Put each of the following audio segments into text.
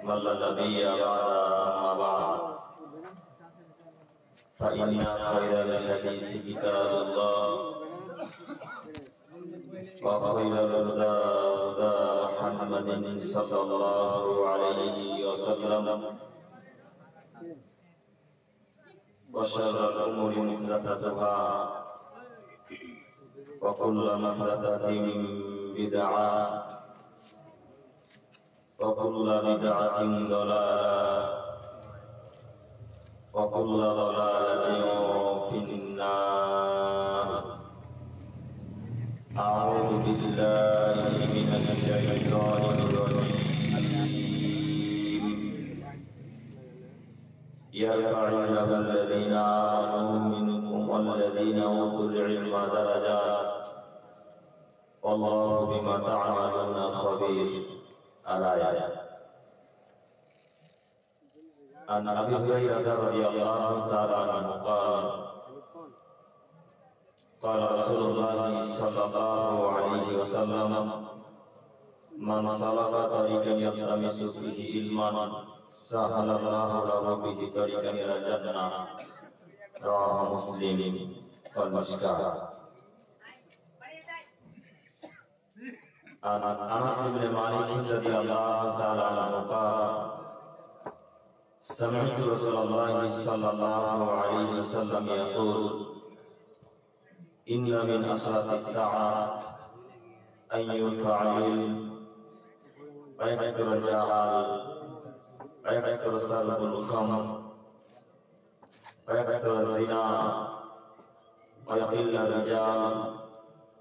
من لا نبي بعد أما بعد فإن خير الحديث كتاب الله وخير الهدى هدى محمد صلى الله عليه وسلم وشر الأمور محدثاتها وكل محدثة بدعة وكل بدعة ضلالة وكل ضلالة في النار. أعوذ بالله من الشيطان الرجيم. يرفع الله الذين آمنوا منكم والذين أوتوا العلم درجات والله بما تعملون خبير. الآية. عن أبي هريرة رضي الله تعالى عنه قال رسول الله صلى الله عليه وسلم من سلك طريقا يلتمس فيه علما سهل الله له به طريقا إلى الجنة. رواه مسلم والمشكاة. عن أنس بن مالك رضي الله تعالى عنه قال سمعت رسول الله صلى الله عليه وسلم يقول إن من أشراط الساعة أن يرفع العلم ويكثر الجهال ويكثر شرب الخمر ويكثر الزنا ويقل الرجال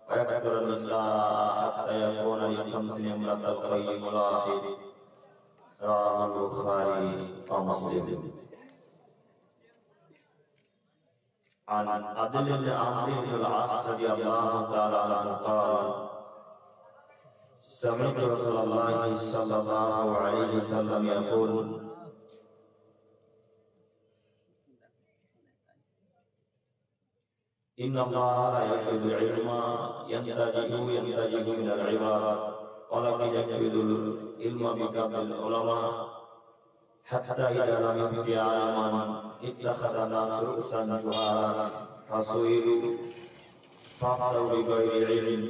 ويكثر النساء حتى يكون لخمس امرأة القيم الواحد. رواه البخاري ومسلم. عن عبد الله بن عمرو بن العاص رضي الله تعالى عنه قال سمعت رسول الله صلى الله عليه وسلم يقول إن الله لا يقبض العلم ينتجه من العباد ولكن يقبض العلم بقبض العلماء حتى إذا لم يبق عالما اتخذ الناس رؤوسا جهالا فسئلوا فأفتوا بغير علم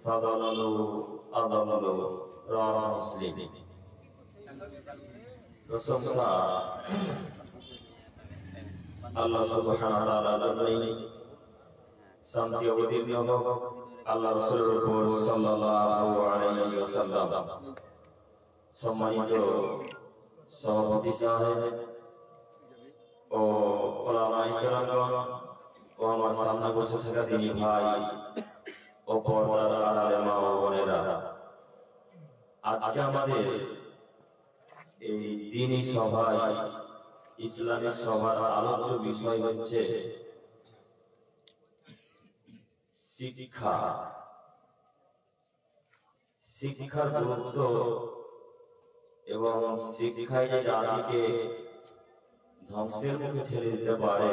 فضلوا أضلوا. رواه مسلم. প্রশংসা আল্লাহ সুবহানাহু ওয়া তাআলার জন্য, শান্তি অবতীর্ণ হোক আল্লাহ রাসূলের উপর সাল্লাল্লাহু আলাইহি ওয়াসাল্লাম। সম্মানিত সভাপতি সাহেব ও ওলামায়ে কেরাম ও আমার সামনে বসে থাকা দিনী ভাই ও পর্দার আড়ালে মা ও বোনেরা, আজকে আমাদের এই দিনী সভায় ইসলামিক সভার আলোচ্য বিষয় হচ্ছে শিক্ষা। শিক্ষার গুরুত্ব এবং শিক্ষায় যে জাতিকে ধ্বংসের মুখে ঠেলে দিতে পারে,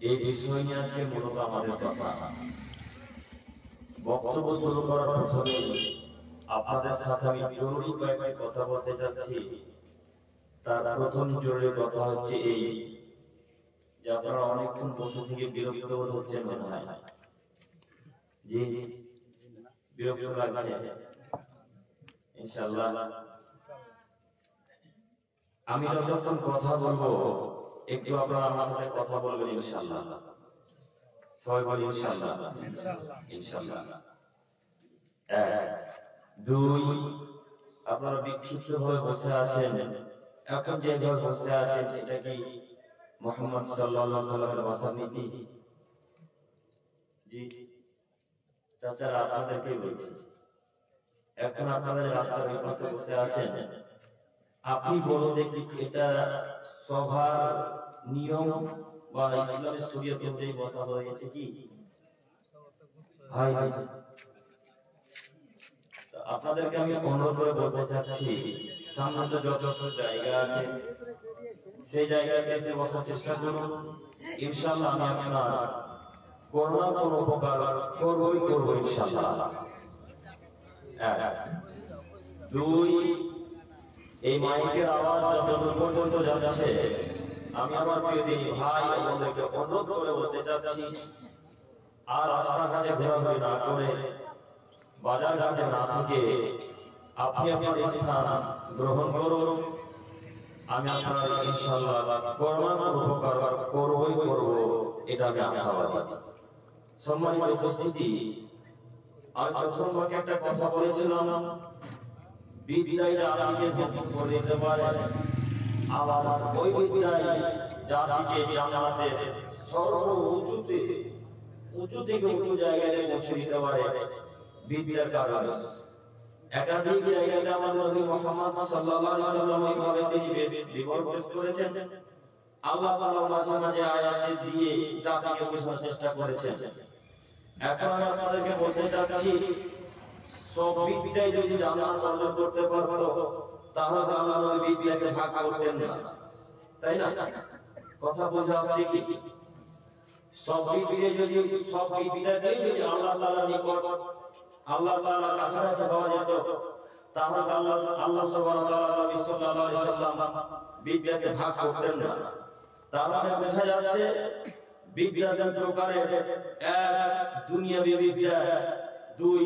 এই বিষয় নিয়ে আজকে মূলত আমাদের কথা। বক্তব্য শুরু করার প্রথমে আপনাদের সাথে আমি জরুরি কয়েকটি কথা বলতে যাচ্ছি। তার প্রথম জরুরি কথা হচ্ছে এই যে আপনারা অনেকক্ষণ বসে থেকে বিরক্ত বোধ হচ্ছেন মনে হয়। জি, বিরক্ত লাগছে? ইনশাআল্লাহ আমি যতক্ষণ কথা বলবো একটু আপনারা আমার সাথে কথা বলবেন ইনশাআল্লাহ। সবাই বলি ইনশাআল্লাহ। ইনশাআল্লাহ। এক, দুই, আপনারা বিক্ষিপ্ত ভাবে বসে আছেন, এখন যেভাবে বসে আছেন এটা কি মুহাম্মদ সাল্লাল্লাহু আলাইহি ওয়াসাল্লামের বসার নীতি? জি চাচারা আপনাদেরকে বলছি, এখন আপনাদের রাস্তার পাশে বসে আছেন, আপনি বলুন দেখি এটা সভার নিয়ম বা ইসলামের শরীয়ত অনুযায়ী বসা হয়েছে কি? ভাই আপনাদেরকে আমি অনুরোধ করে বলতে চাচ্ছি, সামনে তো যত জায়গা আছে সেই জায়গাতে এসে বসার চেষ্টা করুন। ইনশাআল্লাহ আমি আপনার কোনো না কোনো উপকার করবই করবো ইনশাআল্লাহ। দুই, এই মাইকের আওয়াজ যতদূর পর্যন্ত যাচ্ছে, আমি আমার প্রিয় দিনী ভাই বোনদেরকে অনুরোধ করে বলতে চাচ্ছি, আর রাস্তাঘাটে ঘোরাঘুরি না করে, বাজার ঘাটে না থেকে আপনি আপনার স্থান গ্রহণ করুন। আমি আপনার ইনশাআল্লাহ কর্মার উপকার করবই করব, এটা আমি আশাবাদী। সম্মানিত উপস্থিতি, আর প্রথম ভাগে একটা কথা বলেছিলাম, বিদ্যায় জাতিকে ধ্বংস করে দিতে পারে, আবার ওই বিদ্যায় জাতিকে জান্নাতের সর্ব উঁচু থেকে উঁচু জায়গায় পৌঁছে দিতে পারে বিদ্যার কারণে। একাধিক জায়গাতে আমাদের নবী মুহাম্মদ সাল্লাল্লাহু আলাইহি ওয়াসাল্লাম এইভাবে তিনি বিবরণ পেশ করেছেন। আল্লাহ তাআলা মাঝে মাঝে আয়াত দিয়ে জাতিকে বোঝানোর চেষ্টা করেছেন। এখন আমি আপনাদেরকে বলতে চাচ্ছি, সব বিদ্যায় যদি জান্নাত অর্জন করতে পারতো, তাহলে আল্লাহ নবী বিদ্যাকে ভাগ করতেন না, তাই না? কথা বোঝা আসছে কি? সব বিদ্যাকে যদি আল্লাহ তাআলার নিকট, আল্লাহ তাআলার কাছাকাছি পাওয়া যেত, তাহলে আল্লাহ সুবহানাহু ওয়া তাআলা নবী সাল্লাল্লাহু আলাইহি ওয়াসাল্লাম বিদ্যাকে ভাগ করতেন না। তার মানে বোঝা যাচ্ছে বিদ্যা দুই প্রকারের, এক দুনিয়াবী বিদ্যা, দুই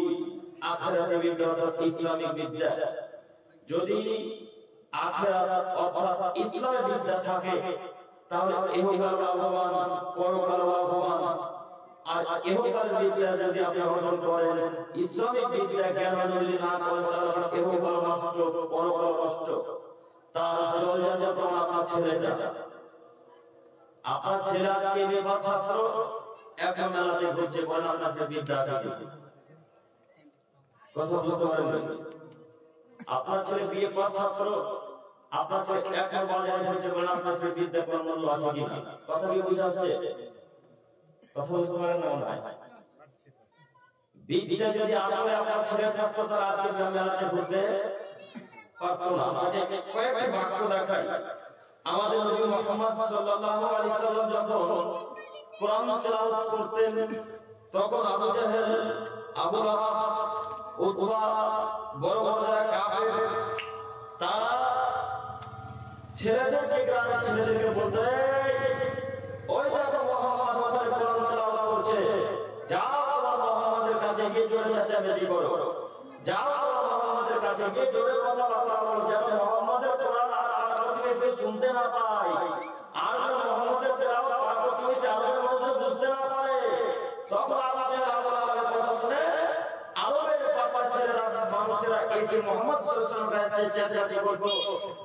আখিরাতের বিদ্যা অর্থাৎ ইসলামিক বিদ্যা। যদি আখিরাত অর্থাৎ ইসলামের বিদ্যা থাকে, তাহলে ইহকাল লাভবান, পরকাল লাভবান। আর ইহকাল বিদ্যা যদি আপনি অর্জন করেন, ইসলামিক বিদ্যা জ্ঞান যদি না করেন, তাহলে ইহকাল নষ্ট, পরকাল নষ্ট। তার জল যাপন আপনার ছেলেটা, আপনার ছেলে আজকে বিবাহ ছাত্র, এখন মেলাতে ঘুরছে, বলেন আপনার কাছে বিদ্যা আছে? কথা বুঝতে পারেন? আপনার ছেলে বিয়ে পাস ছাত্র, আপনার ছেলে এখন বাজারে ঘুরছে, বলেন আপনার কাছে বিদ্যা কোন মূল্য আছে কিনা? কথা কি বুঝে আসছে? কথা বুঝতে পারেন না? মনে হয় বিদ্যা যদি আসলে আপনার ছেলে থাকতো, তাহলে আজকে মেলাতে ঘুরতে পারতো না। আপনাকে কয়েকটি বাক্য দেখাই। আমাদের নবী মুহাম্মদ সাল্লাল্লাহু আলাইহি সাল্লাম যখন কোরআন তেলাওয়াত করতেন, তখন আবু জাহেল, আবু লাহাব, উতবা, বড় বড় যারা কাফের, তারা ছেলেদেরকে বলতে, ওই দেখো মুহাম্মদ ওখানে কোরআন তেলাওয়াত করছে, যাও মুহাম্মাদের কাছে গিয়ে জোরে চেঁচামেচি করো, যাও মুহাম্মাদের কাছে গিয়ে জোরে কথাবার্তা বলো, যেন মুহাম্মাদের কোরআন শুনতে না পায়, আর মুহাম্মাদের তেলাওয়াত পাঠ করতে হইছে আরবের মানুষ বুঝতে না পারে। তখন আমাদের আল্লাহর কথা শুনে আরবের বাচ্চা ছেলেরা, মানুষেরা এসে মুহাম্মদ সাল্লাল্লাহু আলাইহি ওয়াসাল্লামের কাছে চেঁচামেচি করত,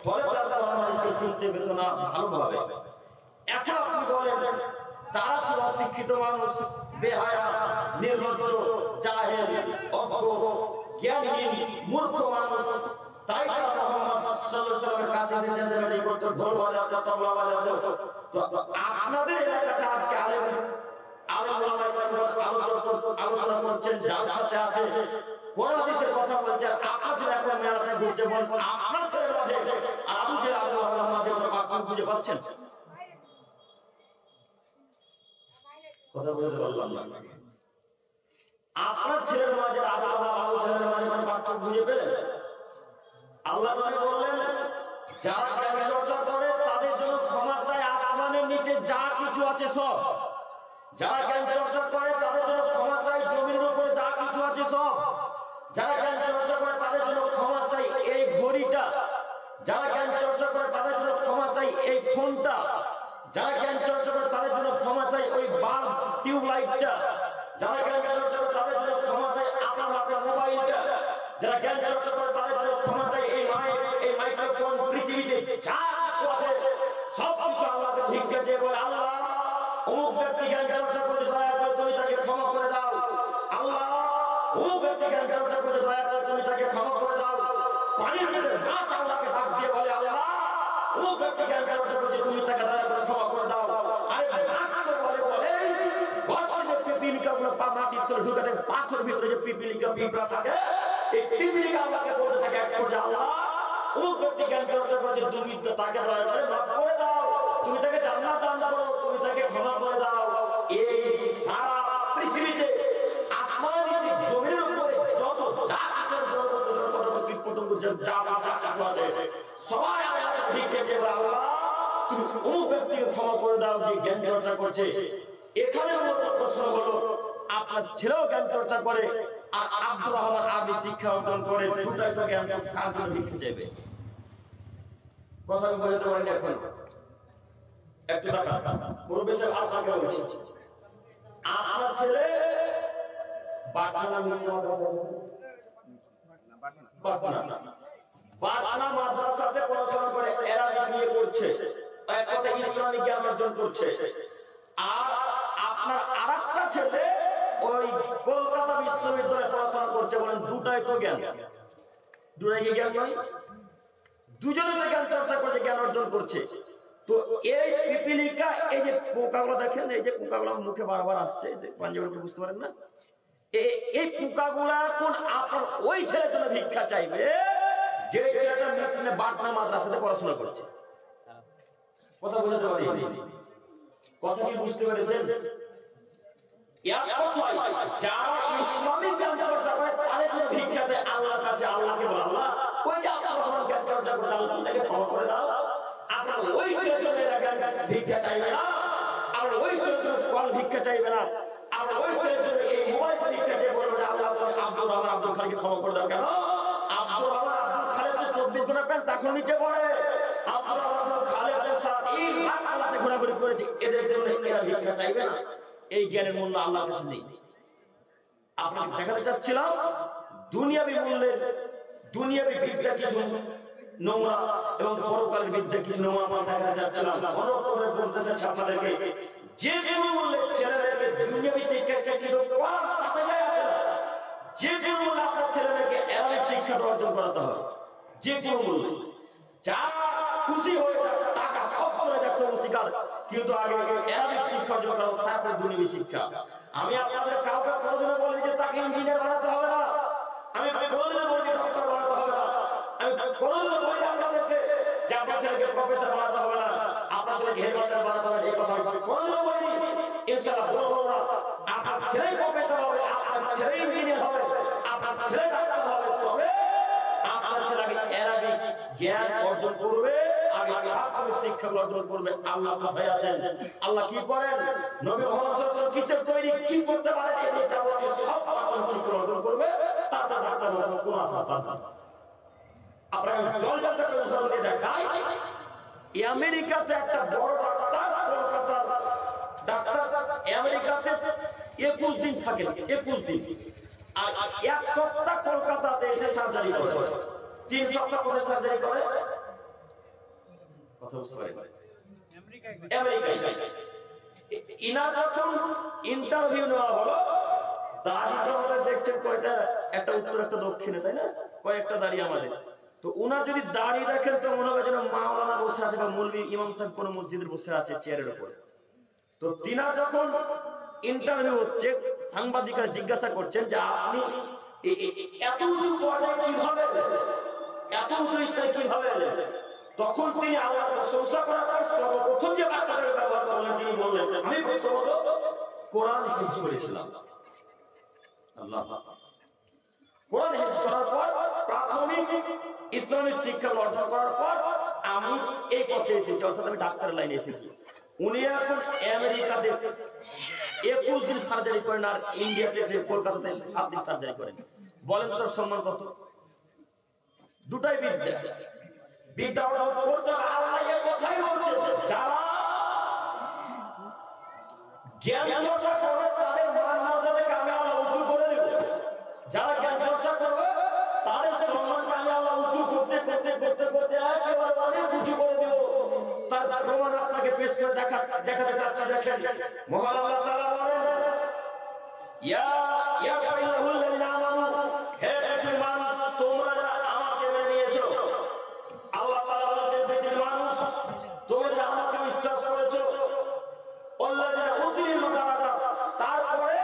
ফলে তারা আমাদেরকে শুনতে পেত না ভালোভাবে। এখন আপনি বলেন, তারা ছিল শিক্ষিত মানুষ, বেহায়া, নির্লজ্জ, জাহেল, অজ্ঞ, জ্ঞানহীন, মূর্খ মানুষ, তাই তারা মুহাম্মদ সাল্লাল্লাহু আলাইহি ওয়াসাল্লামের কাছে চেঁচামেচি করত, ঢোল বাজাতো, তবলা বাজাতো। তো আপনাদের এলাকাতে আজকে আলোচনা করছেন, যার সাথে আছে কোন হাদিসের কথা বলছেন, আপনার ছেলে এখন মেলাতে ঘুরছে, বলবেন আপনার ছেলের মাঝে আর আবু জাহেল, আবু লাহাবের মাঝে কোনো পার্থক্য খুঁজে পাচ্ছেন? কথা বলতে পারলাম না। আপনার ছেলের মাঝে আবু লাহাব, আবু জাহেলের মাঝে কোনো পার্থক্য খুঁজে পেলেন? আল্লাহ নবী বললেন, যারা জ্ঞান চর্চা করে তাদের জন্য ক্ষমা চাই আসমানের নিচে যা কিছু আছে সব। যারা জ্ঞান চর্চা করে তাদের জন্য ক্ষমা চাই জমির উপরে যা কিছু আছে সব। যারা জ্ঞান চর্চা করে তাদের জন্য ক্ষমা চাই এই ঘড়িটা। যারা জ্ঞান চর্চা করে তাদের জন্য ক্ষমা চাই এই ফোনটা। যারা জ্ঞান চর্চা করে তাদের জন্য ক্ষমা চাই ওই বাল্ব, টিউবলাইটটা। যারা জ্ঞান চর্চা করে তাদের জন্য ক্ষমা চাই আপনার হাতের মোবাইলটা। যারা জ্ঞান চর্চা করে তাদের জন্য ক্ষমা চাই এই মাইক, এই মাইক্রোফোন, পৃথিবীতে যা কিছু আছে সব কিছু আল্লাহকে ভিক্ষা চেয়ে বলে, আল্লাহ অমুক ব্যক্তি জ্ঞান চর্চা করে, দয়া করে তুমি তাকে ক্ষমা করে দাও। আল্লাহ অমুক ব্যক্তি জ্ঞান চর্চা করে, দয়া করে তুমি তাকে ক্ষমা করে দাও। পানির ভিতরে মাছ আল্লাহকে ডাক দিয়ে বলে, আল্লাহ অমুক ব্যক্তি জ্ঞান চর্চা করে, তুমি তাকে দয়া করে ক্ষমা করে দাও। আরে মাছ তো বলে পিপিলিকাগুলো মাটির তলে ঢুকাতে, পাথর ভিতরে যে পিপিলিকা, পিঁপড়া থাকে, এই পিপিলিকা আল্লাহকে বলতে থাকে, এক করে আল্লাহ অমুক ব্যক্তি জ্ঞান চর্চা করেছে, তুমি তাকে দয়া করে মাফ করে দাও, তুমি তাকে জান্নাত দান করো, তুমি তাকে ক্ষমা করে দাও। এই সারা পৃথিবীতে আসমানের নিচে জমির উপরে যত যা আচরণ কীট পতঙ্গ যতটুকু যা কিছু আছে সবাই আল্লাহর দিকে চেয়ে আল্লাহ তুমি অমুক ব্যক্তিকে ক্ষমা করে দাও যে জ্ঞান চর্চা করছে। এখানে মূলত প্রশ্ন হলো আপনার ছেলেও জ্ঞান চর্চা করে আর আব্দুর রহমান আরবি শিক্ষা অর্জন করে, দুটাই তো জ্ঞান কার জন্য ভিক্ষা চাইবে? কথা আমি বলতে পারিনি এখন একটু টাকা বড় বেশি আপনাকে বলছি, আপনার ছেলে পাটনা মাদ্রাসাতে পড়াশোনা করে এরাবিক নিয়ে পড়ছে, এক কথা ইসলামিক জ্ঞান অর্জন করছে। আর আপনার আরেকটা ছেলে ওই কলকাতা বিশ্ববিদ্যালয়ে পড়াশোনা করছে, বলেন দুটাই তো জ্ঞান, দুটাই কি জ্ঞান নয়? দুজনে তো জ্ঞান চর্চা করছে, জ্ঞান অর্জন করছে। তো এই পিপিলিকা, এই যে পোকাগুলো দেখেন, এই যে পোকাগুলো মুখে বারবার আসছে, পাঞ্জাবিকে বুঝতে পারেন না, এই পোকাগুলা এখন আপনার ওই ছেলের জন্য ভিক্ষা চাইবে যে ছেলেটা পাটনা মাদ্রাসাতে পড়াশোনা করছে। কথা বুঝতে পারি? কথা কি বুঝতে পেরেছেন? যারা ইসলামিক জ্ঞান চর্চা করে তাদের জন্য ভিক্ষা চায় আল্লাহর কাছে। আল্লাহকে বলে আল্লাহ ওই যে আপনার জ্ঞান চর্চা করছে আল্লাহ তাকে ক্ষমা করে দাও। আপনার ওই ছেলের জন্য ভিক্ষা চাইবে না, আমরা ওই ছেলের জন্য কল ভিক্ষা চাইবে না, আমরা ওই ছেলের জন্য এই মোবাইল ভিক্ষা চাই বলবো যে আল্লাহ আব্দুর রহমান আব্দুল খালিকে ক্ষমা করে দাও। কেন? আব্দুর রহমান আব্দুল খালিদ তো 24 ঘন্টা প্যান্ট টাকুর নিচে পড়ে, আব্দুর রহমান আব্দুল খালিদের সাথে এই আল্লাহতে ঘোরাঘুরি করেছে, এদের জন্য এরা ভিক্ষা চাইবে না। এই জ্ঞানের মূল্য আল্লাহর কাছে নেই। আপনাকে দেখাতে চাচ্ছিলাম দুনিয়াবি মূল্যের, দুনিয়াবি বিদ্যা কিছু নোংরা এবং পরকালের বিদ্যা কিছু নোংরা আমরা দেখাতে চাচ্ছিলাম। অনুরোধ করে বলতে চাচ্ছি আপনাদেরকে, যে কোনো মূল্যে ছেলেদেরকে দুনিয়াবি শিক্ষা শিক্ষিত করার তাতে যায় আসে না। যে কোনো মূল্যে আপনার ছেলেদেরকে অ্যারাবিক শিক্ষা অর্জন করাতে হবে, যে কোনো মূল্যে। যা খুশি হয়ে যাক, টাকা সব চলে যাক তবু শিকার, কিন্তু আগে অ্যারাবিক শিক্ষা অর্জন করা, তারপর দুনিয়াবি শিক্ষা। আমি আপনাদের কাউকে কোনোদিনও বলি যে তাকে ইঞ্জিনিয়ার বানাতে হবে না, আমি কোনোদিনও বলি যে ডক্টর বানাতে হবে না, আমি কোনোদিনও বলি আপনাদেরকে যে আপনার ছেলেকে প্রফেসর বানাতে হবে না, আপনার ছেলেকে হেডমাস্টার বানাতে হবে, এই কথা আমি কোনোদিনও বলিনি, ইনশাআল্লাহ বলবো না। আপনার ছেলে প্রফেসর হবে, আপনার ছেলে ইঞ্জিনিয়ার হবে, আপনার ছেলে ডাক্তার হবে, তবে আপনার ছেলে আগে অ্যারাবিক জ্ঞান অর্জন করবে, আগে প্রাথমিক শিক্ষা অর্জন করবে। আল্লাহ কোথায় আছেন? আল্লাহ কি করেন? নবী মুহাম্মদ সাল্লাল্লাহু আলাইহি ওয়াসাল্লাম কিসের তৈরি, কি করতে পারেন, এই যাবতীয় সব প্রাথমিক শিক্ষা অর্জন করবে, তারপর ডাক্তার হবে। কোন আশা পাবেন? আপনারা জল জলটা করে উদাহরণ দিয়ে দেখাই, আমেরিকাতে একটা বড় ডাক্তার, কলকাতার ডাক্তার আমেরিকাতে 21 দিন থাকে, 21 দিন, আর 1 সপ্তাহ কলকাতাতে এসে সার্জারি করে, 3 সপ্তাহ পরে সার্জারি করে। কথা বুঝতে পারেন? আমেরিকায় ইনা যখন ইন্টারভিউ নেওয়া হলো, দাড়ি তো আমাদের দেখছেন কয়টা, একটা উত্তর একটা দক্ষিণে, তাই না? কয়েকটা দাড়ি আমাদের। তো উনার যদি দাড়ি দেখেন তো মনে হবে যেন মাওলানা বসে আছে বা মৌলভী ইমাম সাহেব কোন মসজিদের বসে আছে চেয়ারের উপরে। তো তিনা যখন ইন্টারভিউ হচ্ছে, সাংবাদিকরা জিজ্ঞাসা করছেন যে আপনি এত উঁচু পর্যায়ে কিভাবে এলেন, এত উঁচু স্থানে কিভাবে এলেন? তখন তিনি আল্লাহর প্রশংসা করার পর সর্বপ্রথম যে বাক্যটা ব্যবহার করলেন, তিনি বললেন আমি প্রথমত কোরআন হিফজ করেছিলাম। আল্লাহ, কোরআন হিফজ করার পর প্রাথমিক ইসলামিক শিক্ষা অর্জন করার পর আমি এই পথে এসেছি, অর্থাৎ আমি ডাক্তার লাইনে এসেছি। উনি এখন আমেরিকাতে 21 দিন সার্জারি করেন, আর ইন্ডিয়াতে এসে কলকাতাতে এসে 7 দিন সার্জারি করেন। বলেন তার সম্মান কত? দুটাই বিদ্যা, বিদ্যা অর্জন করতে আল্লাহ এই কথাই বলছে, যারা জ্ঞান চর্চা করবে তাদের মান মর্যাদাকে আমি আল্লাহ উঁচু করে দেব। যারা জ্ঞান চর্চা করবে তাদের সম্মানকে আমি আল্লাহ উঁচু করতে করতে করতে করতে একেবারে অনেক উঁচু করে দেব। তার প্রমাণ আপনাকে পেশ করে দেখাতে চাচ্ছি। দেখেন, মহান আল্লাহ তাআলা বলেন, ইয়া আইয়ুহাল্লাযীনা আমানু, হে পৃথিবীর মানুষ, তোমরা যারা আমাকে মেনে নিয়েছো। আল্লাহ তাআলা বলেন, পৃথিবীর মানুষ, তোমরা যারা আমাকে বিশ্বাস করেছো, আল্লাযীনা উতিল দারাজা, তারপরে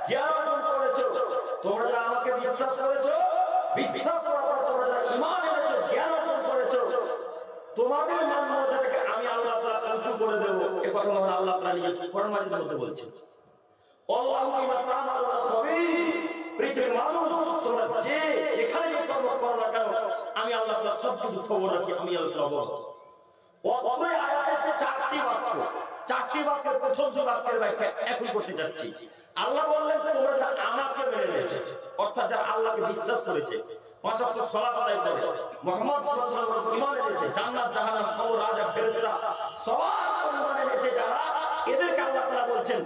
জ্ঞান অর্জন করেছো। তোমরা যারা আমাকে বিশ্বাস করেছো, বিশ্বাস করার পর তোমরা যারা ঈমান এনেছো, জ্ঞান অর্জন করেছো, তোমাদের মান মর্যাদাকে আমি আল্লাহ তাআলা উঁচু করে দেব। এই কথা মহান আল্লাহ তাআলা নিজে কোরআন মাজিদের মধ্যে বলছেন। আল্লাহু বিমা তা'মালুনা খাবীর, পৃথিবীর মানুষ তোমরা যে যেখানে কর্ম করো না কেন আমি আল্লাহ তাআলা সব কিছু খবর রাখি, আমি আল্লাহ অবগত। অপরে আয়াতে চারটি বাক্যের প্রথম যে বাক্যের ব্যাখ্যা এখন করতে যাচ্ছি। আল্লাহ বললেন তোমরা যারা আমাকে মেনে নিয়েছে, অর্থাৎ যারা আল্লাহকে বিশ্বাস করেছে, 5 ওয়াক্ত সালাত আদায় করে, মুহাম্মদ সাল্লাল্লাহু আলাইহি ওয়াসাল্লাম ঈমান এনেছে, জান্নাত জাহান্নাম খবর রাজা ফেরেশতা সবার ঈমান এনেছে যারা, এদেরকে আল্লাহ তাআলা বলছেন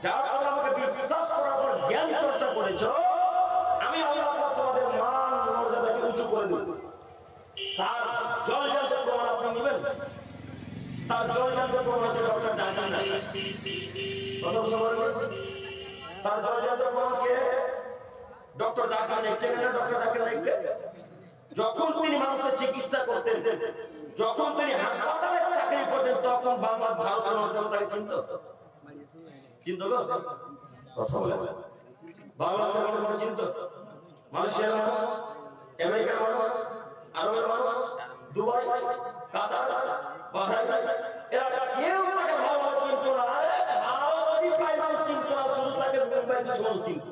যারা তোমরা আমাকে বিশ্বাস করার পর জ্ঞান চর্চা করেছো, আমি আল্লাহ তাআলা তোমাদের মান মর্যাদাকে উঁচু করে দেব। তার জলজান্ত প্রমাণ আপনি নেবেন, তার জলজান্ত প্রমাণ হচ্ছে ডক্টর জাকির নাইক। কথা বুঝতে পারবেন? তার জলজান্ত প্রমাণকে ডক্টর জাকির নাইক চেনেন না? ডক্টর জাকির নাইককে যখন তিনি মানুষের চিকিৎসা করতেন, যখন তিনি হাসপাতালে চাকরি করতেন, তখন বাংলার ভারতের মানুষের তাকে চিনত গো? কথা বলে বাংলাদেশের মানুষ চিনত, মালয়েশিয়ার মানুষ, আমেরিকার মানুষ, আরবের মানুষ, দুবাই, কাতার, বাহরাইন, এরা কেউ তাকে ভালোভাবে চিনত না। ভারতেরই প্রায় মানুষ চিনত না, শুধু তাকে মুম্বাই কিছু মানুষ চিনত।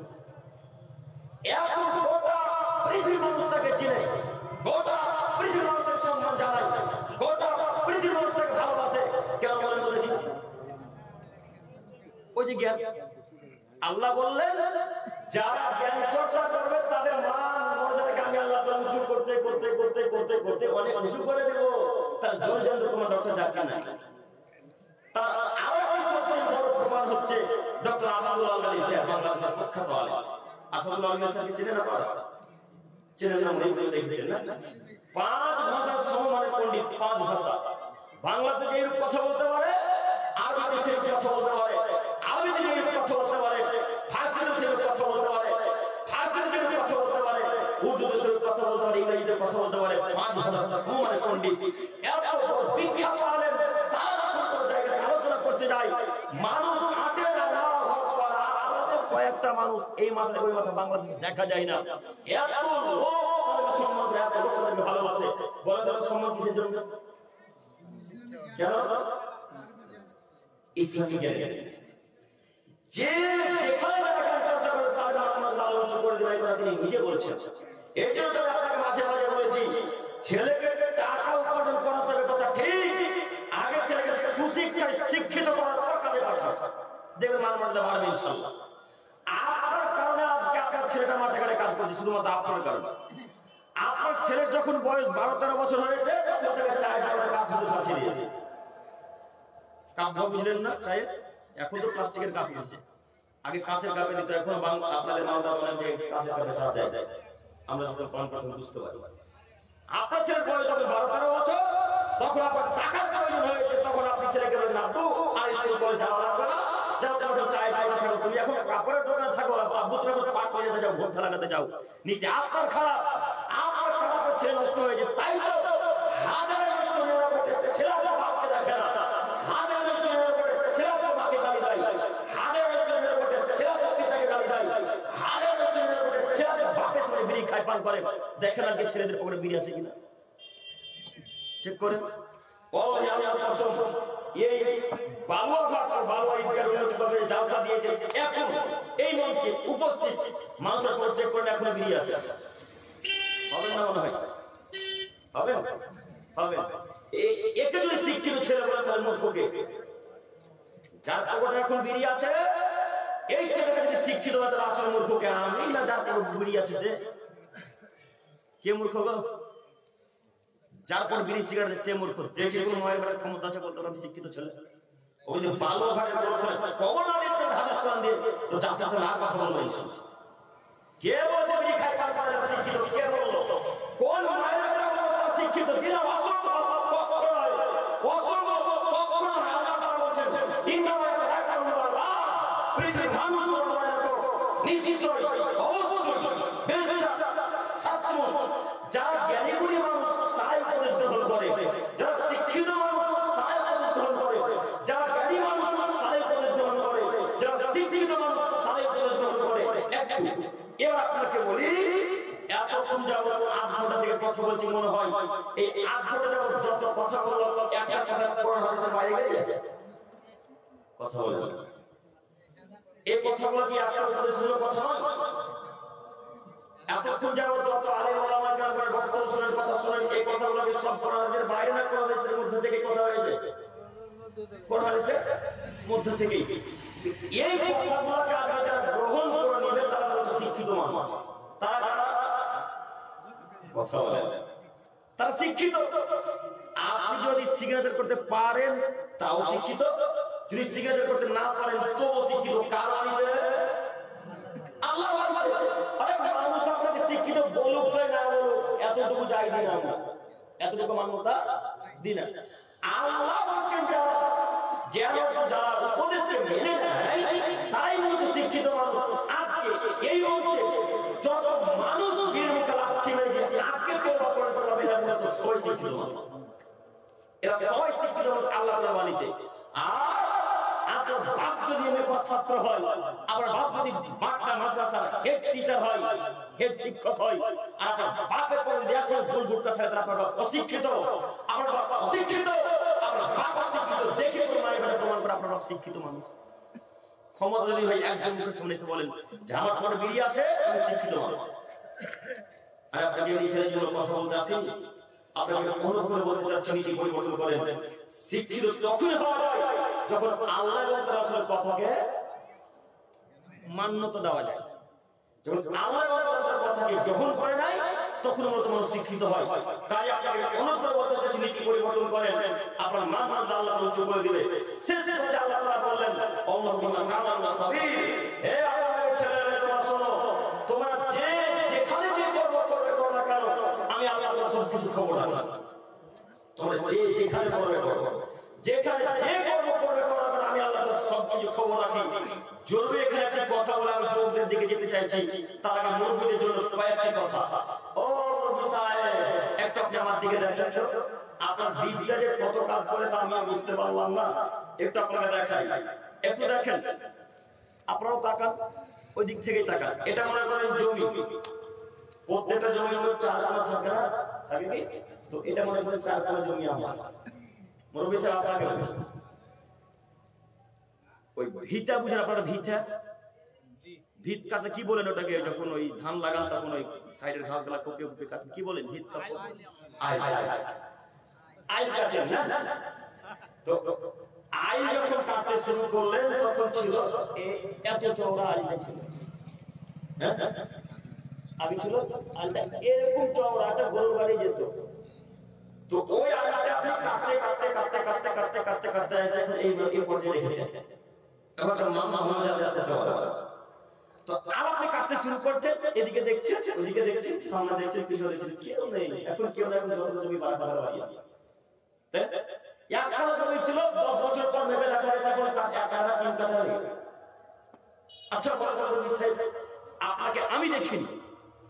এখন গোটা পৃথিবীর মানুষ তাকে চিনে, গোটা পৃথিবীর মানুষ তাকে সম্মান জানায়, গোটা পৃথিবীর মানুষ তাকে ভালোবাসে। কেন বলেন বলেছি? ওই যে জ্ঞান। আল্লাহ বললেন যারা জ্ঞান চর্চা করবে তাদের মান মর্যাদাকে আমি আল্লাহ তাআলা উঁচু করতে করতে করতে করতে করতে অনেক উঁচু করে দেব। তার জলজান্ত প্রমাণ ডক্টর জাকির নাইক। তার আরো একটি সবচেয়ে বড় প্রমাণ হচ্ছে ডক্টর আসাদুল্লাহ আল ইসলাম, বাংলাদেশের প্রখ্যাত আলেম। আসাদুল্লাহ আল ইসলামকে চিনেন আপনারা? চিনেন না? দেখেছেন না? 5 ভাষার সমমানের পণ্ডিত, 5 ভাষা। বাংলাতে যে কথা বলতে পারে, আরবিতে সে কথা বলতে পারে, আরবিতে যে কথা বলতে পারে, ফার্সিতে সে কথা বলতে পারে, ফার্সিতে যে কথা বলতে পারে, উর্দুতে সে কথা বলতে পারে, ইংরেজিতে কথা বলতে পারে। 5 ভাষার সমমানের পণ্ডিত, এত বিখ্যাত আলেম। তারা যখন কোনো জায়গায় আলোচনা করতে যায়, মানুষ হাঁটে না, কয়েকটা মানুষ এই মাথা ওই মাথা বাংলাদেশে দেখা যায় না। এত লোক তাদেরকে সম্মান করে, এত লোক তাদেরকে ভালোবাসে। বলে তারা সম্মান কিসের জন্য? কেন? ইসলামী জ্ঞান। যে যেখানে চর্চা করে তাদের আলোচনা করে দেবে, তিনি নিজে বলছেন। এই জন্য আপনাকে মাঝে মাঝে বলেছি, ছেলেকে টাকা উপার্জন করাতে হবে, কথা ঠিক। আগে ছেলেকে সুশিক্ষায় শিক্ষিত করার পর কাজে পাঠান, দেখবেন মান মর্যাদা বাড়বে ইনশাআল্লাহ। আপনার কারণে আজকে আপনার ছেলেটা মাঠে ঘাটে কাজ করছে, শুধুমাত্র আপনার কারণে। আপনার ছেলের যখন বয়স 12-13 বছর হয়েছে, তখন তাকে চায়ের দোকানে কাপ ধরে পাঠিয়ে দিয়েছে। কাপ ধোয়া বুঝলেন না? চায়ের এখন তো প্লাস্টিকের কাপ হয়েছে, আগে কাঁচের কাপে নিত। এখন আপনাদের মালদা বলেন যে কাঁচের কাপে চা দেয়। আমরা যখন পান করতে বুঝতে পারি। আপনার ছেলের বয়স যখন 12-13 বছর, তখন আপনার টাকার প্রয়োজন হয়েছে, তখন আপনি ছেলেকে বলেছেন আব্বু আর স্কুল করে যাওয়া লাগবে না, যাও তোমার চায়ের দোকানে থাকো, তুমি এখন কাপড়ের দোকানে থাকো, আব্বু তুমি এখন পাট করে যেতে যাও, ভোট লাগাতে যাও। নিচে আপনার খারাপ, আপনার খারাপের ছেলে নষ্ট হয়েছে। তাই তো হাজারের ছেলে বাপকে দেখে না, হাজারের ছেলে বাপকে গালি দেয়, হাজারের ছেলে পিতাকে গালি দেয়, হাজারের ছেলে বাপের সঙ্গে বিড়ি খায় পান করে। দেখেন আজকে ছেলেদের পকেটে বিড়ি আছে কিনা চেক করে। জালসা দিয়েছে, এখন এই মঞ্চে উপস্থিত মানুষের পর চেক করলে এখনো বিড়ি আছে। হবে না? মনে হয় হবে, হবে। একে যদি শিক্ষিত ছেলে বলে তাহলে মূর্খকে, যার পকেটে এখন বিড়ি আছে, এই ছেলেটা যদি শিক্ষিত হয় তাহলে আসল মূর্খকে আমি না যার পকেটে বিড়ি আছে সে? কে মূর্খ গো? যার পর বিড়ি সিগারেট সে মূর্খ। দেখে কোনো মায়ের বাড়ির ক্ষমতা আছে বলতে আমি শিক্ষিত ছেলে? ওই যে বালো ঘাটে কবর না দিতে হাদিস কোরআন দিয়ে তো জানতেছে না, কথা বলবো ইনশাআল্লাহ। কে বলছে বিড়ি খায় পান করে শিক্ষিত? কে বললো? কোন মায়ের বাড়ির শিক্ষিত? যিনি অসম্ভব পক্ষ নয়, অসম্ভব পক্ষ নয়। আল্লাহ তাআলা বলছেন ইন্নামা ইয়াতাকাল্লামু পৃথিবীর মানুষ নিশ্চয় অবশ্যই যারা জ্ঞানী গুণী মানুষ তাই উপদেশ গ্রহণ করে, যারা শিক্ষিত মানুষ তাই উপদেশ গ্রহণ করে, যারা জ্ঞানী মানুষ তাই উপদেশ গ্রহণ করে, যারা শিক্ষিত মানুষ তাই উপদেশ গ্রহণ করে। এবার আপনাকে বলি, এতক্ষণ যাবো 8 ঘন্টা থেকে কথা বলছি, মনে হয় এই 8 ঘন্টা যাবো যত কথা বললাম একটা কথা কোরআন হাদিসের বাইরে গেছে? কথা বলবো এই কথাগুলো কি আপনার উপদেশমূলক কথা নয়? এতক্ষণ যাবত যত আলেম ওলামা কেরামের বক্তব্য শুনেন, কথা শুনেন, এই কথাগুলোকে সব কোরআন হাদিসের বাইরে না কোরআন হাদিসের মধ্যে থেকে কথা হয়েছে, কোরআন হাদিসের মধ্যে থেকেই। এই কথাগুলোকে আগে যারা গ্রহণ করে নেবে তারা শিক্ষিত মানুষ, তারা কথা বলে, তারা শিক্ষিত। আপনি যদি সিগনেচার করতে পারেন তাও শিক্ষিত, যদি সিগনেচার করতে না পারেন তো শিক্ষিত। কারণ আল্লাহ মানুষ আপনাকে শিক্ষিত বলুক চাই না বলুক, এতটুকু যাই দিন আমরা, এতটুকু মান্যতা দিন। আল্লাহ বলছেন যারা উপদেশকে মেনে নেয় তারাই মূলত শিক্ষিত মানুষ। আজকে এই মুহূর্তে যত মানুষ আজকে তওবা করতে পারবে এরা মূলত সবাই শিক্ষিত মানুষ, এরা সবাই শিক্ষিত মানুষ আল্লাহ তাআলার বাণীতে। আর আপনার বাপ যদি এমএ ছাত্র হয়, আবার বাপ যদি মাদ্রাসার হেড টিচার হয়, হেড শিক্ষক হয়, আর আপনার বাপের পরে দেখুন ভুল ভুলটা ছাড়া আপনার বাপ অশিক্ষিত, আপনার বাপ অশিক্ষিত, আপনার বাপ অশিক্ষিত, দেখে প্রমাণ করে আপনার বাপ শিক্ষিত মানুষ। ক্ষমতা যদি হয় একজন মুখের সামনে এসে বলেন যে আমার পরে বিড়ি আছে, আমি শিক্ষিত মানুষ। আর আপনাকে এই ছেলের জন্য কথা বলতে আসেন, আপনাকে অনুরোধ করে বলতে চাচ্ছি নীতি পরিবর্তন করেন। শিক্ষিত তখনই হওয়া যায় যখন আল্লাহ এবং তার রাসূলের কথাকে মান্যতা দেওয়া যায়। যখন আল্লাহ এবং তার রাসূলের কথাকে গ্রহণ করে নাই তখন মূলত মানুষ শিক্ষিত হয়। তাই আপনাকে অনুরোধ করে বলতে চাচ্ছি নীতি পরিবর্তন করেন, আপনার মান মর্যাদা আল্লাহ উঁচু করে দিবে। শেষে হচ্ছে আল্লাহ তাআলা বললেন আল্লাহু বিমা তা'মালুনা সাবির, হে আদমের ছেলেরা তোমরা শোনো, তোমরা যে যেখানে যে কর্ম করবে করো না কেন আমি আল্লাহ সব কিছু খবর রাখি। তোমরা যে যেখানে করবে করো, যেখানে যে কর্ম করবে করো না কেন আমি আল্লাহ সব কিছু খবর রাখি। জরুরি এখানে একটা কথা বলে আমি যুবকদের দিকে যেতে চাইছি, তার আগে মুরব্বিদের জন্য কয়েকটি কথা। ও মুরব্বি সাহেব, একটু আপনি আমার দিকে দেখেন তো, আপনার বিদ্যা যে কত কাজ করে তা আমি বুঝতে পারলাম না, একটু আপনাকে দেখাই, একটু দেখেন, আপনারাও তাকান, ওই দিক থেকেই তাকান। এটা মনে করেন জমি, প্রত্যেকটা জমি তো 4 কোনা থাকে না, থাকে কি? তো এটা মনে করেন 4 কোনা জমি আমার। মুরব্বি সাহেব আপনাকে বলছি, ওই ভিটা বুঝেন আপনারা? ভিটা, ভিত কাটলে কি বলেন ওটাকে? যখন ওই ধান লাগান তখন ওই সাইডের ঘাসগুলা কুপিয়ে কুপিয়ে কাটেন, কি বলেন? ভিত কাটেন, আই কাটেন না? তো আই যখন কাটতে শুরু করলেন তখন ছিল এত চওড়া আইটা ছিল, হ্যাঁ আগে ছিল আইটা এরকম চওড়া, একটা গরুর গাড়ি যেত। তো ওই আইটা আপনি কাটতে কাটতে কাটতে কাটতে কাটতে কাটতে কাটতে এসে এই পর্যায়ে রেখেছেন। এবার মামা হয়ে যাবে চওড়া। তো আর আপনি কাটতে শুরু করছেন, এদিকে দেখছেন, ওদিকে দেখছেন, সামনে দেখছেন, পিছনে দেখছেন, কেউ নেই। এখন কেউ না, এখন যত জমি বাড়া বাড়া বাড়িয়ে এক কাটা জমি ছিল 10 বছর পর ভেবে দেখা হয়েছে এখন 1 কাটা 3 কাটা হয়ে গেছে। আচ্ছা আপনাকে আমি দেখিনি,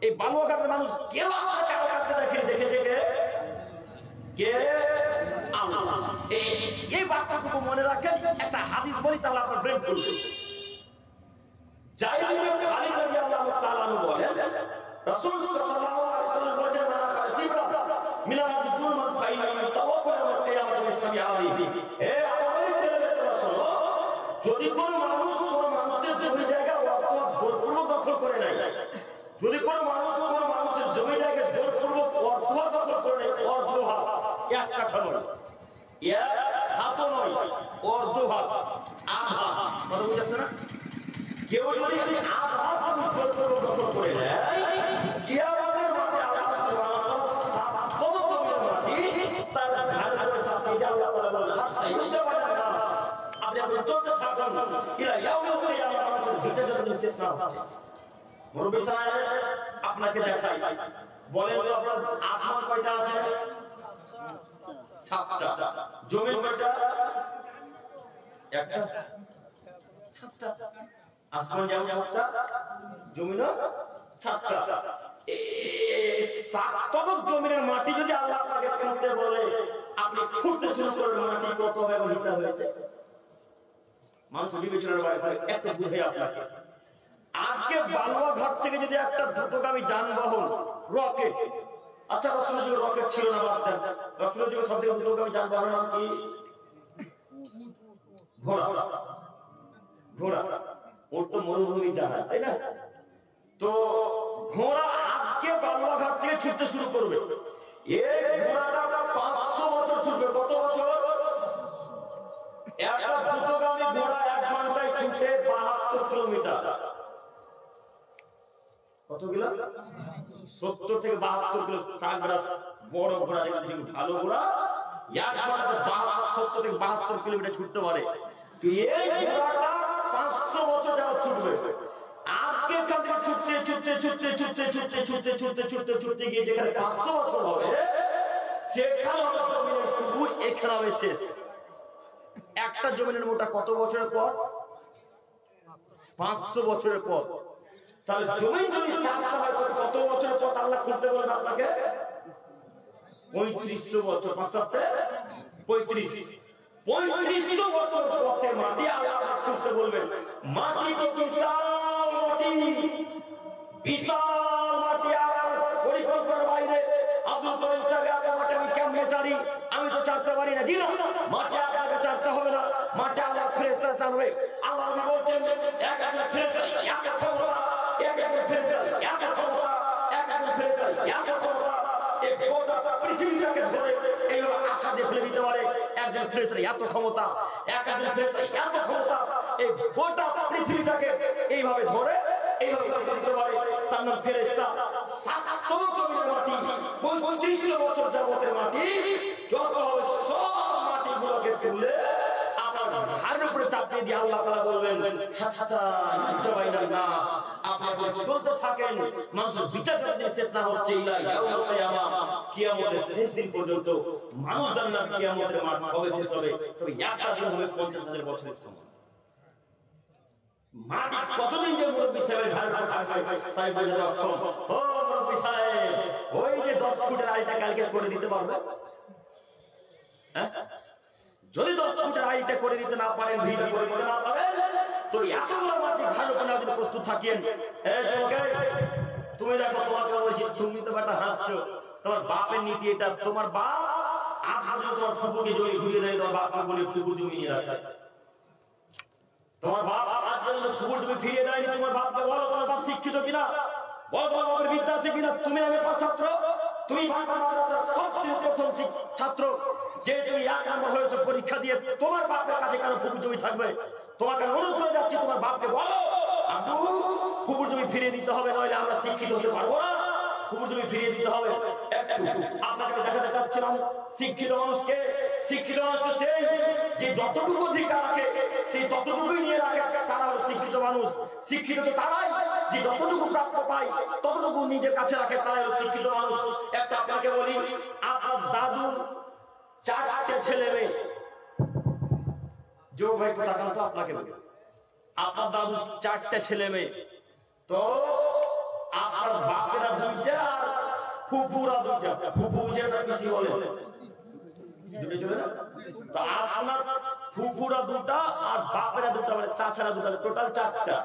এই বালুয়াঘাটের মানুষ কেউ আপনাকে কাটা কাটতে দেখেনি, দেখেছে কে? আল্লাহ। এই বাক্যটুকু মনে রাখেন, একটা হাদিস বলি তাহলে আপনার ব্রেন খুলবে। জাইদ ইবনে খালিদ রাদিয়াল্লাহু তাআলা আনহু বলেন, রাসূল সাল্লাল্লাহু আলাইহি ওয়াসাল্লাম বলেছেন, মান খাসিবা মিনাল জুলমান ফাইনা তাওয়াক্কুল ওয়া কিয়ামাত বিসাবি আলাইহি। হে আমার ছেলেরা শোনো, যদি কোন মানুষের জমি জায়গা জোরপূর্বক দখল করে নাই, যদি কোন মানুষের জমি জায়গা জোরপূর্বক অর্ধ দখল করে নাই, অর্ধ হাত, 1 কাঠা নয়, 1 হাতও নয়, অর্ধ হাত, আধা, কথা বুঝাচ্ছে না? কেউ যদি আধা জোরপূর্বক দখল করে নেয়, কিয়ামতের মাঠে আল্লাহ সুবহানাহু ওয়া তাআলা 7তম জমির মাটি তার ঘাড়ের উপর চাপিয়ে দিয়ে আল্লাহ তাআলা বলেন, হাত্তা ইউজাবানা নাস, আপনি চলতে থাকুন ইলা ইয়াউমিল কিয়ামা, মানুষের বিচার যতদিন শেষ না হচ্ছে। মুরব্বি সাহেব আপনাকে দেখাই, বলেন তো আপনার আসমান কয়টা আছে? 7টা। জমি কয়টা? একটা। 7টা। আসমান যেমন 7টা, জমিনও 7টা। এই 7তম জমির মাটি যদি আল্লাহ আপনাকে খুঁড়তে বলে, আপনি খুঁড়তে শুরু করেন, মাটি কত হবে হিসাব হয়েছে? মানুষ বিবেচনার বাইরে একটা বুঝে আপনাকে। আজকে বালুয়াঘাট থেকে যদি একটা দ্রুতগামী যানবাহন রকেট, আচ্ছা রাসূলের যুগে রকেট ছিল না, বাদ দেন, রাসূলের যুগে সবথেকে দ্রুতগামী যানবাহন নাম কি? ঘোড়া। ঘোড়া ওর তো মরুভূমি জাহাজ, তাই না? তো ঘোড়া আজকে বালুয়াঘাট থেকে ছুটতে শুরু করবে, এই ঘোড়াটা 500 বছর ছুটবে। কত বছর? একটা দ্রুতগামী ঘোড়া 1 ঘন্টায় ছুটে 72 কিলোমিটার। কত কিলো? 70 থেকে 72 কিলো। তাগড়া বড় ঘোড়া, ভালো ঘোড়া 1 ঘন্টায় 70 থেকে 72 কিলোমিটার ছুটতে পারে। এই ঘোড়াটা 500 বছর যাওয়া ছুটবে। আজকে কাজে ছুটতে ছুটতে ছুটতে ছুটতে ছুটতে ছুটতে ছুটতে ছুটতে ছুটতে গিয়ে যেখানে 500 বছর হবে, সেখানে হবে জমিনের শুরু, এখানে হবে শেষ। একটা জমিনের মোটা কত বছরের পর? 500 বছরের পর। তাহলে জমিন যদি সাতটা হয় কত বছরের পর আল্লাহ খুলতে বলেন আপনাকে? 3500 বছর। 5 সাথে 3500 বছর পথে মাটি আল্লাহ খুলতে বলবেন। মাটি তো বিশাল মাটি, বিশাল মাটি, আপনার পরিকল্পনার বাইরে। আব্দুল করিম সাহেব, আপনার মাটি আমি কেমনে চারি? আমি তো চারতে পারি না। জি না, মাটি আপনাকে চারতে হবে না, মাটি আল্লাহ ফেরেশতারা চারবে। আল্লাহ বলছেন এক এক ফেরেশতা এক এক ক্ষমতা, এক এক ফেরেশতা এক এক ক্ষমতা, এক এক ফেরেশতা এক এক ক্ষমতা। এই গোটা পৃথিবীটাকে ধরে এইভাবে আচ্ছা দিয়ে ফেলে দিতে পারে একজন ফেরেশতার এত ক্ষমতা, এক একজন ফেরেশতার এত ক্ষমতা। এই গোটা পৃথিবীটাকে এইভাবে ধরে এইভাবে ফেলে দিতে পারে, তার নাম ফেরেশতা। 70 জমির মাটি, 3500 বছর যাবতের মাটি, যত হবে সব মাটিগুলোকে তুলে আপনার ঘাড়ের উপরে চাপিয়ে দিয়ে আল্লাহ তাআলা বলবেন হাত্তা ইউজাবাইনান নাস, আপনারা চলতে থাকেন মানুষের বিচার যতদিন শেষ না হচ্ছে ইলা ইয়াউমুল কিয়ামা, কিয়ামতের শেষ দিন পর্যন্ত মানুষ জান্নাত কিয়ামতের মাঠ কবে শেষ হবে? তবে একটা দিন হবে 50,000 বছরের সমান। মাটি কতদিন যে মুরব্বী সাহেবের ঘাড়ের উপর থাকবে তাই বোঝা অক্ষম। ও মুরব্বী সাহেব, ওই যে 10 ফুটের আইটা কালকে করে দিতে পারবে? হ্যাঁ, যদি 10 ফুটের আইটা করে দিতে না পারেন, ভিড় করে দিতে না পারেন, তো এতগুলো মাটি ঘাড়ের উপর নেওয়ার জন্য প্রস্তুত থাকিয়েন। তুমি দেখো, তোমাকে বলছি, তুমি তো একটা হাসছো, তোমার বাপের নীতি এটা। তোমার বাপ আগে তোমার ফুপুকে জমি ঘুরিয়ে দেয়, তোমার বাপকে বলে ফুপুর জমি নিয়ে রাখে। তোমার বাপ আজ পর্যন্ত ফুপুর জমি ফিরিয়ে দেয়নি। তোমার বাপকে বলো তোমার বাপ শিক্ষিত কিনা, বলো তোমার বাপের বিদ্যা আছে কিনা। তুমি আগে পাস ছাত্র, তুমি বাংলা মাদ্রাসার সবচেয়ে প্রথম ছাত্র, যে তুমি 1 নম্বর হয়েছে পরীক্ষা দিয়ে, তোমার বাপের কাছে কেন ফুপুর জমি থাকবে? তোমাকে অনুরোধ করে যাচ্ছি, তোমার বাপকে বলো আব্বু ফুপুর জমি ফিরিয়ে দিতে হবে, নইলে আমরা শিক্ষিত হতে পারবো না। ফুপুর জমি ফিরিয়ে দিতে হবে। একটু আপনাকে দেখাতে চাচ্ছিলাম শিক্ষিত মানুষকে। শিক্ষিত মানুষকে সেই যে যতটুকু অধিকার রাখে সেই ততটুকুই নিয়ে রাখে, তারা হলো শিক্ষিত মানুষ। শিক্ষিত তো তারাই যে যতটুকু প্রাপ্য পায় ততটুকু নিজের কাছে রাখে, তারাই হলো শিক্ষিত মানুষ। একটা আপনাকে বলি, আপনার দাদু 4টে ছেলে মেয়ে। যো ভাই তো তাকান তো, আপনাকে বলি, আপনার দাদু 4টে ছেলে মেয়ে, তো আপনার বাপেরা 2টা আর ফুপুরা 2টা। ফুপু যেটা বেশি বলে দুটো চলে না, তো আপনার ফুপুরা 2টা আর বাপেরা 2টা, মানে চাচারা 2টা, টোটাল 4টা।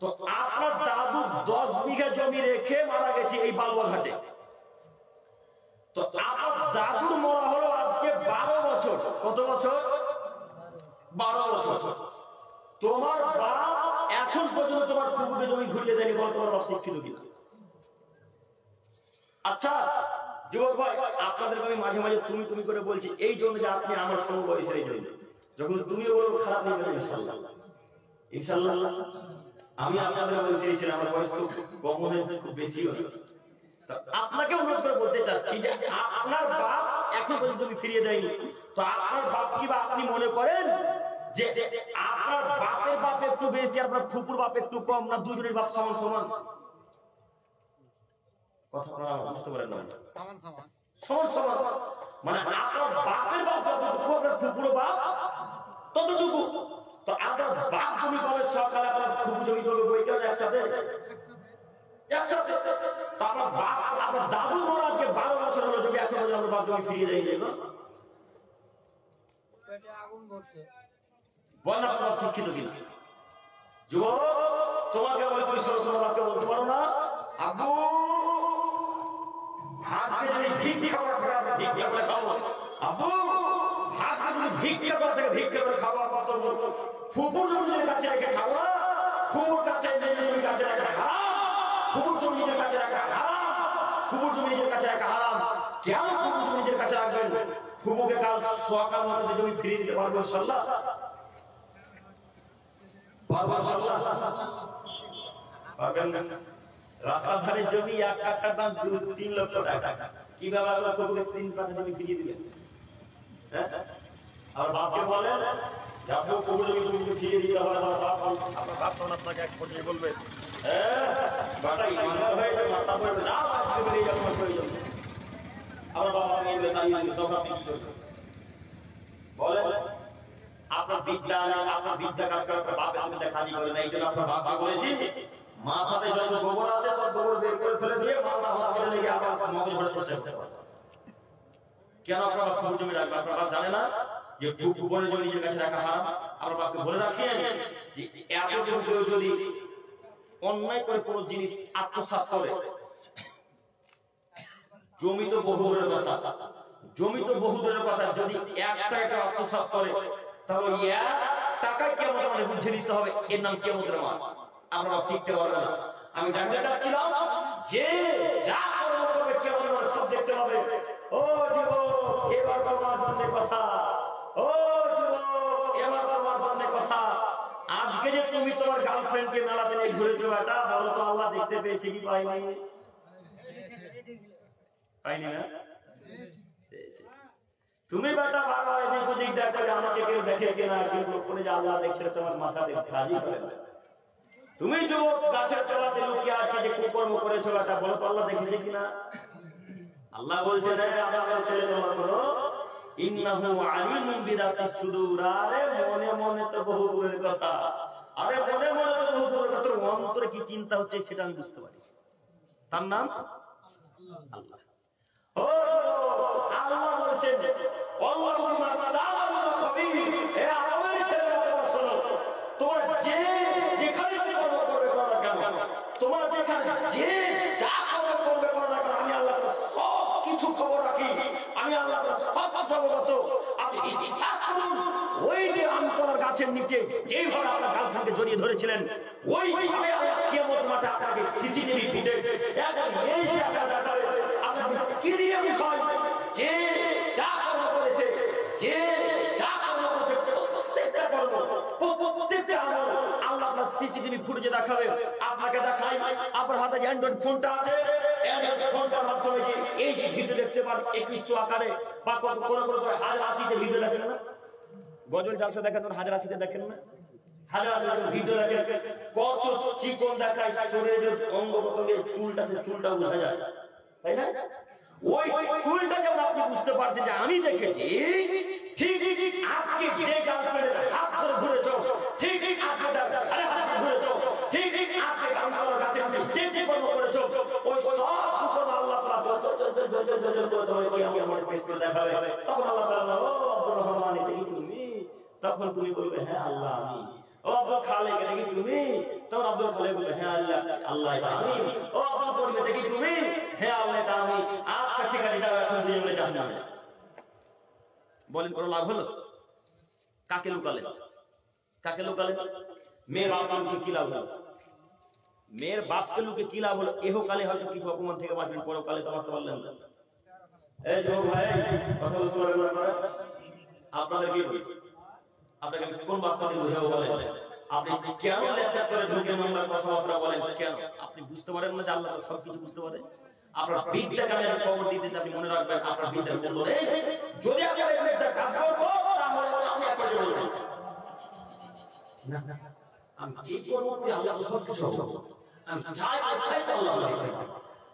তো আপনার দাদু 10 বিঘা জমি রেখে মারা গেছে এই বালুয়াঘাটে। তো আপনার দাদুর মরা হলো আজকে 12 বছর। কত বছর? 12 বছর। তোমার বাপ এখন পর্যন্ত তোমার ফুপুকে জমি ঘুরিয়ে দেয়নি, বলো তোমার বাপ শিক্ষিত কিনা? আচ্ছা যুবক ভাই, আপনাদের আমি মাঝে মাঝে তুমি তুমি করে বলছি এই জন্য যে আপনি আমার সমবয়সের, এই জন্য যখন তুমিও বলবো খারাপ নেই, ইনশাআল্লাহ ইনশাআল্লাহ। আমি আপনাদের বয়সের ছিলাম, আমার বয়স খুব কম হয়, খুব বেশি হয়। আপনাকে অনুরোধ করে বলতে চাচ্ছি যে আপনার বাপ এখন পর্যন্ত জমি ফিরিয়ে দেয়নি, তো আপনার বাপ কি বা আপনি মনে করেন যে আপনার বাপের বাপ একটু বেশি, আপনার ফুপুর বাপ একটু কম, না দুজনের বাপ সমান সমান? কথা বুঝতে পারেন না? সমান সমান, সমান সমান। মানে আপনার বাপের বাপ যতটুকু, আপনার ফুপুর বাপ ততটুকু। তো আপনার বাপ জমি পাবে সকালে, আপনার ফুপু জমি পাবে বই কেন একসাথে? একসাথে। তো আপনার বাপ, আপনার দাদুর মনে আজকে 12 বছর হলো জমি, এখন পর্যন্ত আপনার বাপ জমি ফিরিয়ে দেয়নি। আগুন ধরছে, বল না আপনার শিক্ষিত কিনা? যুবক, তোমাকে বলে তুমি সরকার বাপকে বলতে পারো না আব্বু ভাগ্যে যদি ভিক্ষা করে থাকে ভিক্ষা করে খাবো, আব্বু ভাগ্যে যদি ভিক্ষা করে থাকে ভিক্ষা করে খাবো, কত ফুপুর জমি কাছে রেখে খাবো না, ফুপুর কাছে জমি কাছে রেখে খাও, ফুবুর জমি নিজের কাছে রাখা হারাম, ফুবুর জমি নিজের কাছে রাখা হারাম। কেন ফুবুর জমি নিজের কাছে রাখবেন? ফুবুকে কাল সকাল মতো জমি ফিরিয়ে দিতে পারবো ইনশাআল্লাহ? পারবেন না। রাস্তার ধারে জমি এক কাঠার দাম 3 লক্ষ টাকা, কিভাবে আপনার ফুবুকে 3 কাঠা জমি ফিরিয়ে দিবেন? হ্যাঁ, আর বাপকে বলেন যাবো ফুবুর জমি ফিরিয়ে দিতে হবে, আপনার বাপ তখন আপনাকে এক কোটি বলবে বাটা ইমানদার হয়ে মাথা পড়বে না, আজকে বেরিয়ে যাবো প্রয়োজন। আমার বাবা বলবে তাই তখন আপনি কি করবেন বলেন? আপনার বিদ্যা আপনার বিদ্যা কাজ করে আপনার বাপের বিদ্যা কাজই করে না। এই জন্য আপনার বাপকে বলেছি মাথাতে যত গোবর আছে সব গোবর বের করে ফেলে দিয়ে মাথা হসপিটালে গিয়ে আবার মগজ ভরার চেষ্টা করতে হবে। কেন আপনার বাপ ফুবুর জমি রাখবে? আপনার বাপ জানে না যে ফুবুরের জমি নিজের কাছে রাখা হারাম? আপনার বাপকে বলে রাখেন যে এতদিন কেউ যদি অন্যায় করে কোন জিনিস আত্মসাৎ করে, জমি তো বহু দূরের কথা, জমি তো বহু দূরের কথা, যদি 1 টাকা আত্মসাৎ করে তাহলে 1 টাকা কিয়ামতের মাঠে বুঝে নিতে হবে, এর নাম কিয়ামতের মাঠ। আমরা টিকতে পারবো না। আমি জানতে চাচ্ছিলাম যে যা করবে কিয়ামতের মাঠে সব দেখতে হবে। ও যুবক, এবার তোমার জন্য কথা, ও যুবক, এবার তোমার জন্য কথা। আজকে যে তুমি তোমার গার্লফ্রেন্ডকে মেলাতে নিয়ে ঘুরেছো, বেটা বলো তো আল্লাহ দেখতে পেয়েছে কি পাইনি? পাইনি না? তুমি বেটা বারবার এদিক ওদিক দেখো যে আমাকে কেউ দেখে কিনা, কিন্তু কোনে যে আল্লাহ দেখছে তোমার মাথা দেখতে রাজি করে না। তুমি যুবক গাছের তলাতে লুকিয়ে আজকে যে কুকর্ম করেছো, বেটা বলো তো আল্লাহ দেখেছে কিনা? আল্লাহ বলছেন আদমের ছেলে তোমরা শোনো, ইন্নাহু আলিমুন বিযাতিস সুদূর। আরে মনে মনে তো বহু দূরের কথা, আরে মনে মনে তো বহু দূরের কথা, তোর অন্তরে কি চিন্তা হচ্ছে সেটা আমি বুঝতে পারি। তার নাম আল্লাহ। ও আল্লাহ বলছেন আল্লাহু বিমা তা'মালুনা খাবীর। হে আদমের ছেলে তোমরা শোনো, তোমরা যে যেখানে কর্ম করবে করো না কেন, তোমরা যেখানে যে যা কর্ম করবে করো না কেন, আমি আল্লাহ সব কিছু খবর রাখি, আমি আল্লাহ সব কিছু অবগত। আপনি বিশ্বাস করুন, ওই যে আমতলার গাছের নিচে যেইভাবে আপনার গার্লফ্রেন্ডকে জড়িয়ে ধরেছিলেন, ওইভাবে আল্লাহ কিয়ামতের মাঠে আপনাকে সিসিটিভি ফুটেজ এই জায়গাটা আপনাকে কি দিয়ে বুঝাই যে যা কর্ম করেছে, যে যা কর্ম করেছে প্রত্যেকটা কর্ম প্রত্যেকটা আমল আল্লাহ আপনার সিসিটিভি ফুটেজে দেখাবে। আপনাকে দেখাই আপনার হাতে যে অ্যান্ড্রয়েড ফোনটা আছে, অ্যান্ড্রয়েড ফোনটার মাধ্যমে যে এই যে ভিডিও দেখতে পান 2100 আকারে বা কোন কোন 1080তে ভিডিও দেখেন না, গজল জালসা দেখেন 1080তে দেখেন না, 1080তে ভিডিও দেখেন, কত চিকন দেখায় শরীরের অঙ্গ প্রত্যঙ্গের চুলটা, সে চুলটাও বোঝা যায়, তাই না? ওই চুলটা যেমন আপনি বুঝতে পারছেন যে আমি দেখেছি, ঠিক আজকে যে গার্লফ্রেন্ডের হাত ধরে ঘুরেছ, ঠিক আজকে আরে হাত ঘুরেছ, ঠিক আজকে গামতলার কাছে যে কর্ম করেছ, ওই সব কর্ম আল্লাহ তাআলা কিয়ামতের পেছনে দেখাবে। তখন আল্লাহ তাআলা, ও আব্দুর রহমান এটা কি তুমি? তখন তুমি বলবে হ্যাঁ আল্লাহ আমি। ও আব্দুল খালেক এটা কি তুমি? তখন আব্দুল খালেক বলবে হ্যাঁ আল্লাহ আল্লাহ এটা আমি। ও আব্দুল করিম এটা কি তুমি? হ্যাঁ আল্লাহ এটা আমি। আচ্ছা ঠিক আছে, যাও এখন দুজনে জাহান্নামে। বলেন কোনো লাভ হলো? কাকে লুকালেন? কাকে লুকালেন? মেয়ের বাপকে কি লাভ হলো? মেয়ের বাপকে লুকে কি লাভ হলো? এহকালে হয়তো কিছু অপমান থেকে বাঁচবেন, পরকালে তো বাঁচতে পারলেন না। এই যুবক ভাই, কথা বুঝতে পারবেন আপনারা? আপনাদের কি বলছি, আপনাকে কোন বাক্য দিয়ে বুঝাবো বলেন? আপনি কেন ল্যাপটপ করে ঢুকে নোংরা কথাবার্তা বলেন? কেন আপনি বুঝতে পারেন না যে আল্লাহ সবকিছু বুঝতে পারে? আপনার বিদ্যা কাজে খবর দিতেছে, আপনি মনে রাখবেন আপনার বিদ্যার মূল্য নেই। যদি আপনার এই বিদ্যা কাজ করবো তাহলে আপনি একটা বলবেন না, আমি কি করবো আল্লাহ সবকিছু, আমি চাই আল্লাহ,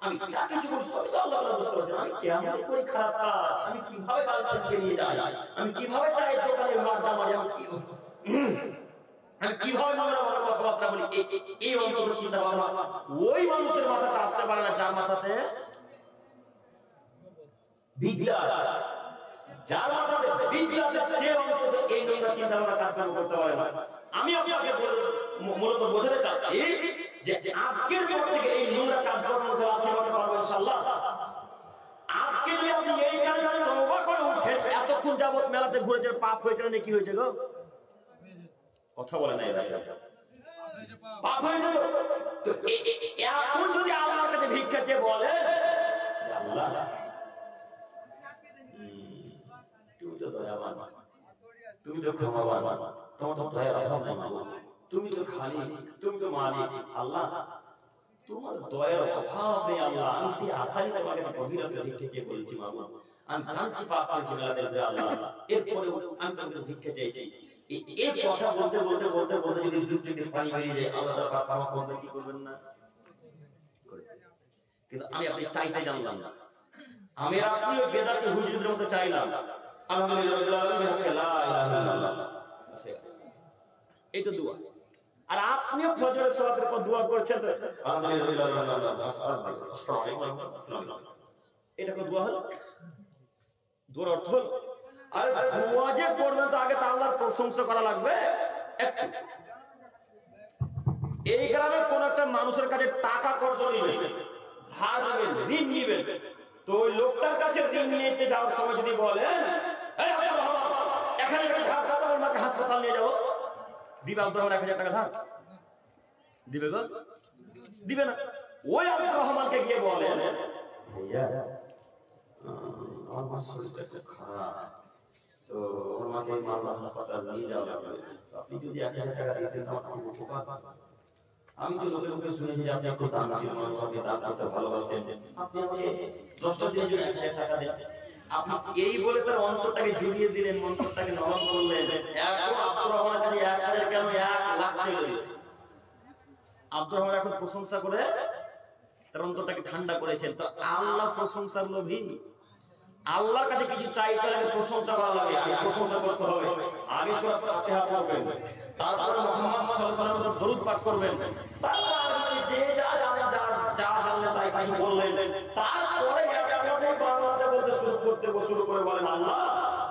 আমি যা কিছু করি সবই তো আল্লাহ বুঝতে পারছেন। আমি কেমন করি খারাপ কাজ, আমি কিভাবে গার্লফ্রেন্ডকে নিয়ে যাই, আমি কিভাবে চাই দোকানে আড্ডা মারি, আমি কিভাবে নোংরা ভালো কথাবার্তা বলি, এই অন্তত চিন্তা ভাবনা ওই মানুষের মাথাতে আসতে পারে না যার মাথাতে বিদ্যা, যার মাথাতে বিদ্যা আছে সে অন্তত এই নোংরা চিন্তা ভাবনা কাজ করতে পারে না। আমি আপনাকে মূলত বোঝাতে চাচ্ছি যে আজকের পর থেকে এই নোংরা কাজকর্ম করতে পারবো ইনশাআল্লাহ। আজকে যদি আপনি এই কাজে তওবা করে উঠেন, এতক্ষণ যাবত মেলাতে ঘুরেছেন, পাপ হয়েছে না কি হয়েছে গো? কথা বলে না, এরা পাপ হয়েছে তো তো এখন যদি আল্লাহর কাছে ভিক্ষা চেয়ে বলে আল্লাহ তুমি তো দয়াবান, তুমি তো ক্ষমাবান, তোমার তো দয়ার অভাব নাই মাগো, তুমি তো খালি, তুমি তো মালিক আল্লাহ, তোমার দয়ার অভাব নেই আল্লাহ। আমি সেই আশাই তোমার কাছে গভীর রাতে ভিক্ষা চেয়ে বলেছি মাগো, আমি জানছি পাপ করেছি আল্লাহ, এরপরে আমি তোমাকে ভিক্ষা চাইছি। এই কথা বলতে বলতে বলতে বলতে যদি দুধ থেকে পানি বেরিয়ে যায় আল্লাহ তাআলা ক্ষমা করবেন কি করবেন না? কিন্তু আমি আপনি চাইতে জানলাম না, আমি আপনি ওই বেদাতি হুজুরদের মতো চাইলাম এই তো দোয়া। আর আপনিও ফজরের সালাতের পর দোয়া করছেন তো এটা কোন দোয়া হলো? দোয়ার অর্থ হলো আরে দোয়া যে করবেন তো আগে তো আল্লাহর প্রশংসা করা লাগবে। এই গ্রামে কোন একটা মানুষের কাছে টাকা কর্জ নেবেন, ধার নেবেন, ঋণ নেবেন, তো ওই লোকটার কাছে ঋণ নিতে যাওয়ার সময় যদি বলেন এখানে ধার দাদা ওর মাকে হাসপাতাল নিয়ে যাবো, দিবে আব্দুর রহমান 1000 টাকা ধার দিবে গো? দিবে না। ওই আব্দুর রহমানকে গিয়ে বলেন ভাইয়া আমার শরীরটা খুব খারাপ, তো ওর মাকে মালদা হাসপাতাল নিয়ে যাওয়া লাগবে, আপনি যদি 1000 টাকা দিতেন আমার খুব উপকার। আমি তো লোকের মুখে শুনেছি যে আপনি একটু দানশীল মানুষ, আপনি দান করতে ভালোবাসেন, আপনি আমাকে 10টা দিনের জন্য 1000 টাকা দেন। আপনি এই বলে তার অন্তরটাকে জুড়িয়ে দিলেন, মন্তরটাকে নরম করলেন। এখন আব্দুর রহমানের কাছে 1000 কেন 1 লাখ চলে দিলেন। আব্দুর রহমান এখন প্রশংসা করে তার অন্তরটাকে ঠান্ডা করেছেন। তো আল্লাহ প্রশংসার লোভী, আল্লাহর কাছে কিছু চাইতে হলে প্রশংসা করা লাগে, প্রশংসা করতে হবে। আগে সূরা ফাতিহা পড়বেন, তারপরে মুহাম্মদ সাল্লাল্লাহু আলাইহি ওয়াসাল্লাম দরুদ পাঠ করবেন, তারপরে যে যা জানেন যা জানলেন তাই কিছু বললেন, তারপরে একেবারে বাংলাতে বলতে শুরু করে বলেন আল্লাহ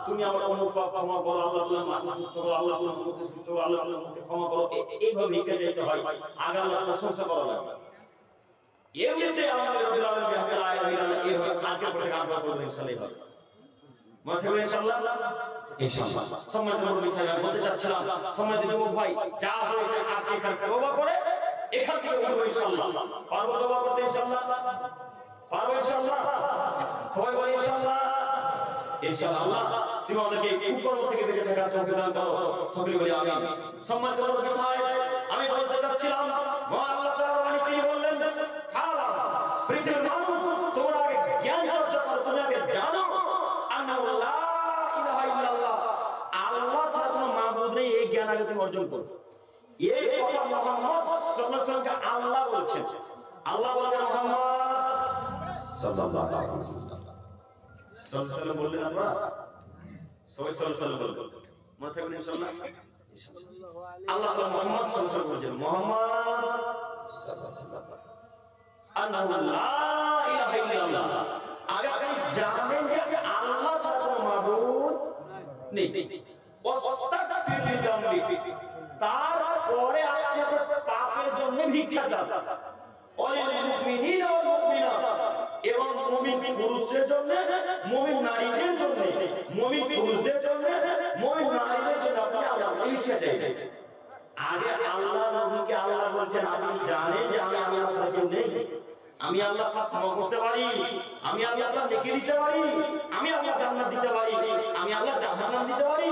তুমি আমার অমুক পাপ ক্ষমা করো, আল্লাহ তুমি আমার মাথা সুস্থ করো, আল্লাহ তুমি মুখে সুস্থ করো, আল্লাহ তুমি মুখে ক্ষমা করো। এইভাবে ভিক্ষা চাইতে হয়, আগে আল্লাহ প্রশংসা করা লাগবে। এমনিতে আমাদের রব্বুল আলামিন যাকে লা ইলাহা ইল্লাল্লাহ এইভাবে আগে পড়ে আমরা বলবো ইনশাআল্লাহ। মনে থাকবে ইনশাআল্লাহ। ইনশাআল্লাহ সম্মানিত মুরব্বি সাহেব বলতে চাচ্ছিলাম, সম্মানিত যুবক ভাই যা হয়েছে আজকে এখানে তওবা করে এখান থেকে উঠবো ইনশাআল্লাহ। পারবো তওবা করতে ইনশাআল্লাহ? পারবো ইনশাআল্লাহ? সবাই বলি ইনশাআল্লাহ। ইনশাআল্লাহ তুমি আমাদেরকে কুকর্ম থেকে বেঁচে থাকার তৌফিক দান করো, সকলে বলি আমিন। সম্মানিত মুরব্বি সাহেব আমি বলতে চাচ্ছিলাম মহান আল্লাহ তাআলা বাণী তিনি বললেন পৃথিবীর মানুষ তোমরা আগে জ্ঞান চর্চা করো, তুমি আগে জানো আন্নাহু লা ইলাহা ইল্লাল্লাহ, আল্লাহ ছাড়া কোনো মাবুদ নেই, এই জ্ঞান আগে তুমি অর্জন করো। এই কথা মুহাম্মদ সাল্লাল্লাহু আলাইহি ওয়াসাল্লামকে আল্লাহ বলছেন। আল্লাহ বলছেন মুহাম্মদ সাল্লাল্লাহু আলাইহি ওয়াসাল্লাম সাল্লাল্লাহু বললেন, আমরা সবাই সাল্লাল্লাহু বলবো। মনে থাকবে ইনশাআল্লাহ। আল্লাহ মুহাম্মদ সাল্লাল্লাহু আলাইহি ওয়াসাল্লাম বলছেন মুহাম্মদ সাল্লাল্লাহু আলাইহি ওয়াসাল্লাম আন্নাহু লা ইলাহা ইল্লাল্লাহ, আগে আপনি জানেন যে আল্লাহ ছাড়া কোনো মাবুদ নেই। ওয়াস্তাগফির লিযামবি, তারপরে আপনি আপনার পাপের জন্য ভিক্ষা চান। ওয়ালিল মুমিনিনা ওয়াল মুমিনাত, এবং মুমিন পুরুষদের জন্য, মুমিন নারীদের জন্য, মুমিন পুরুষদের জন্য, মুমিন নারীদের জন্য আপনি আল্লাহকে ভিক্ষা চাইবেন। আগে আল্লাহ নবীকে আল্লাহ বলছেন আপনি জানেন যে আমি আল্লাহ ছাড়া কেউ নেই, আমি আল্লাহ ক্ষমা করতে পারি, আমি আল্লাহ নেকি দিতে পারি, আমি আল্লাহ জান্নাত দিতে পারি, আমি আল্লাহ জাহান্নাম দিতে পারি।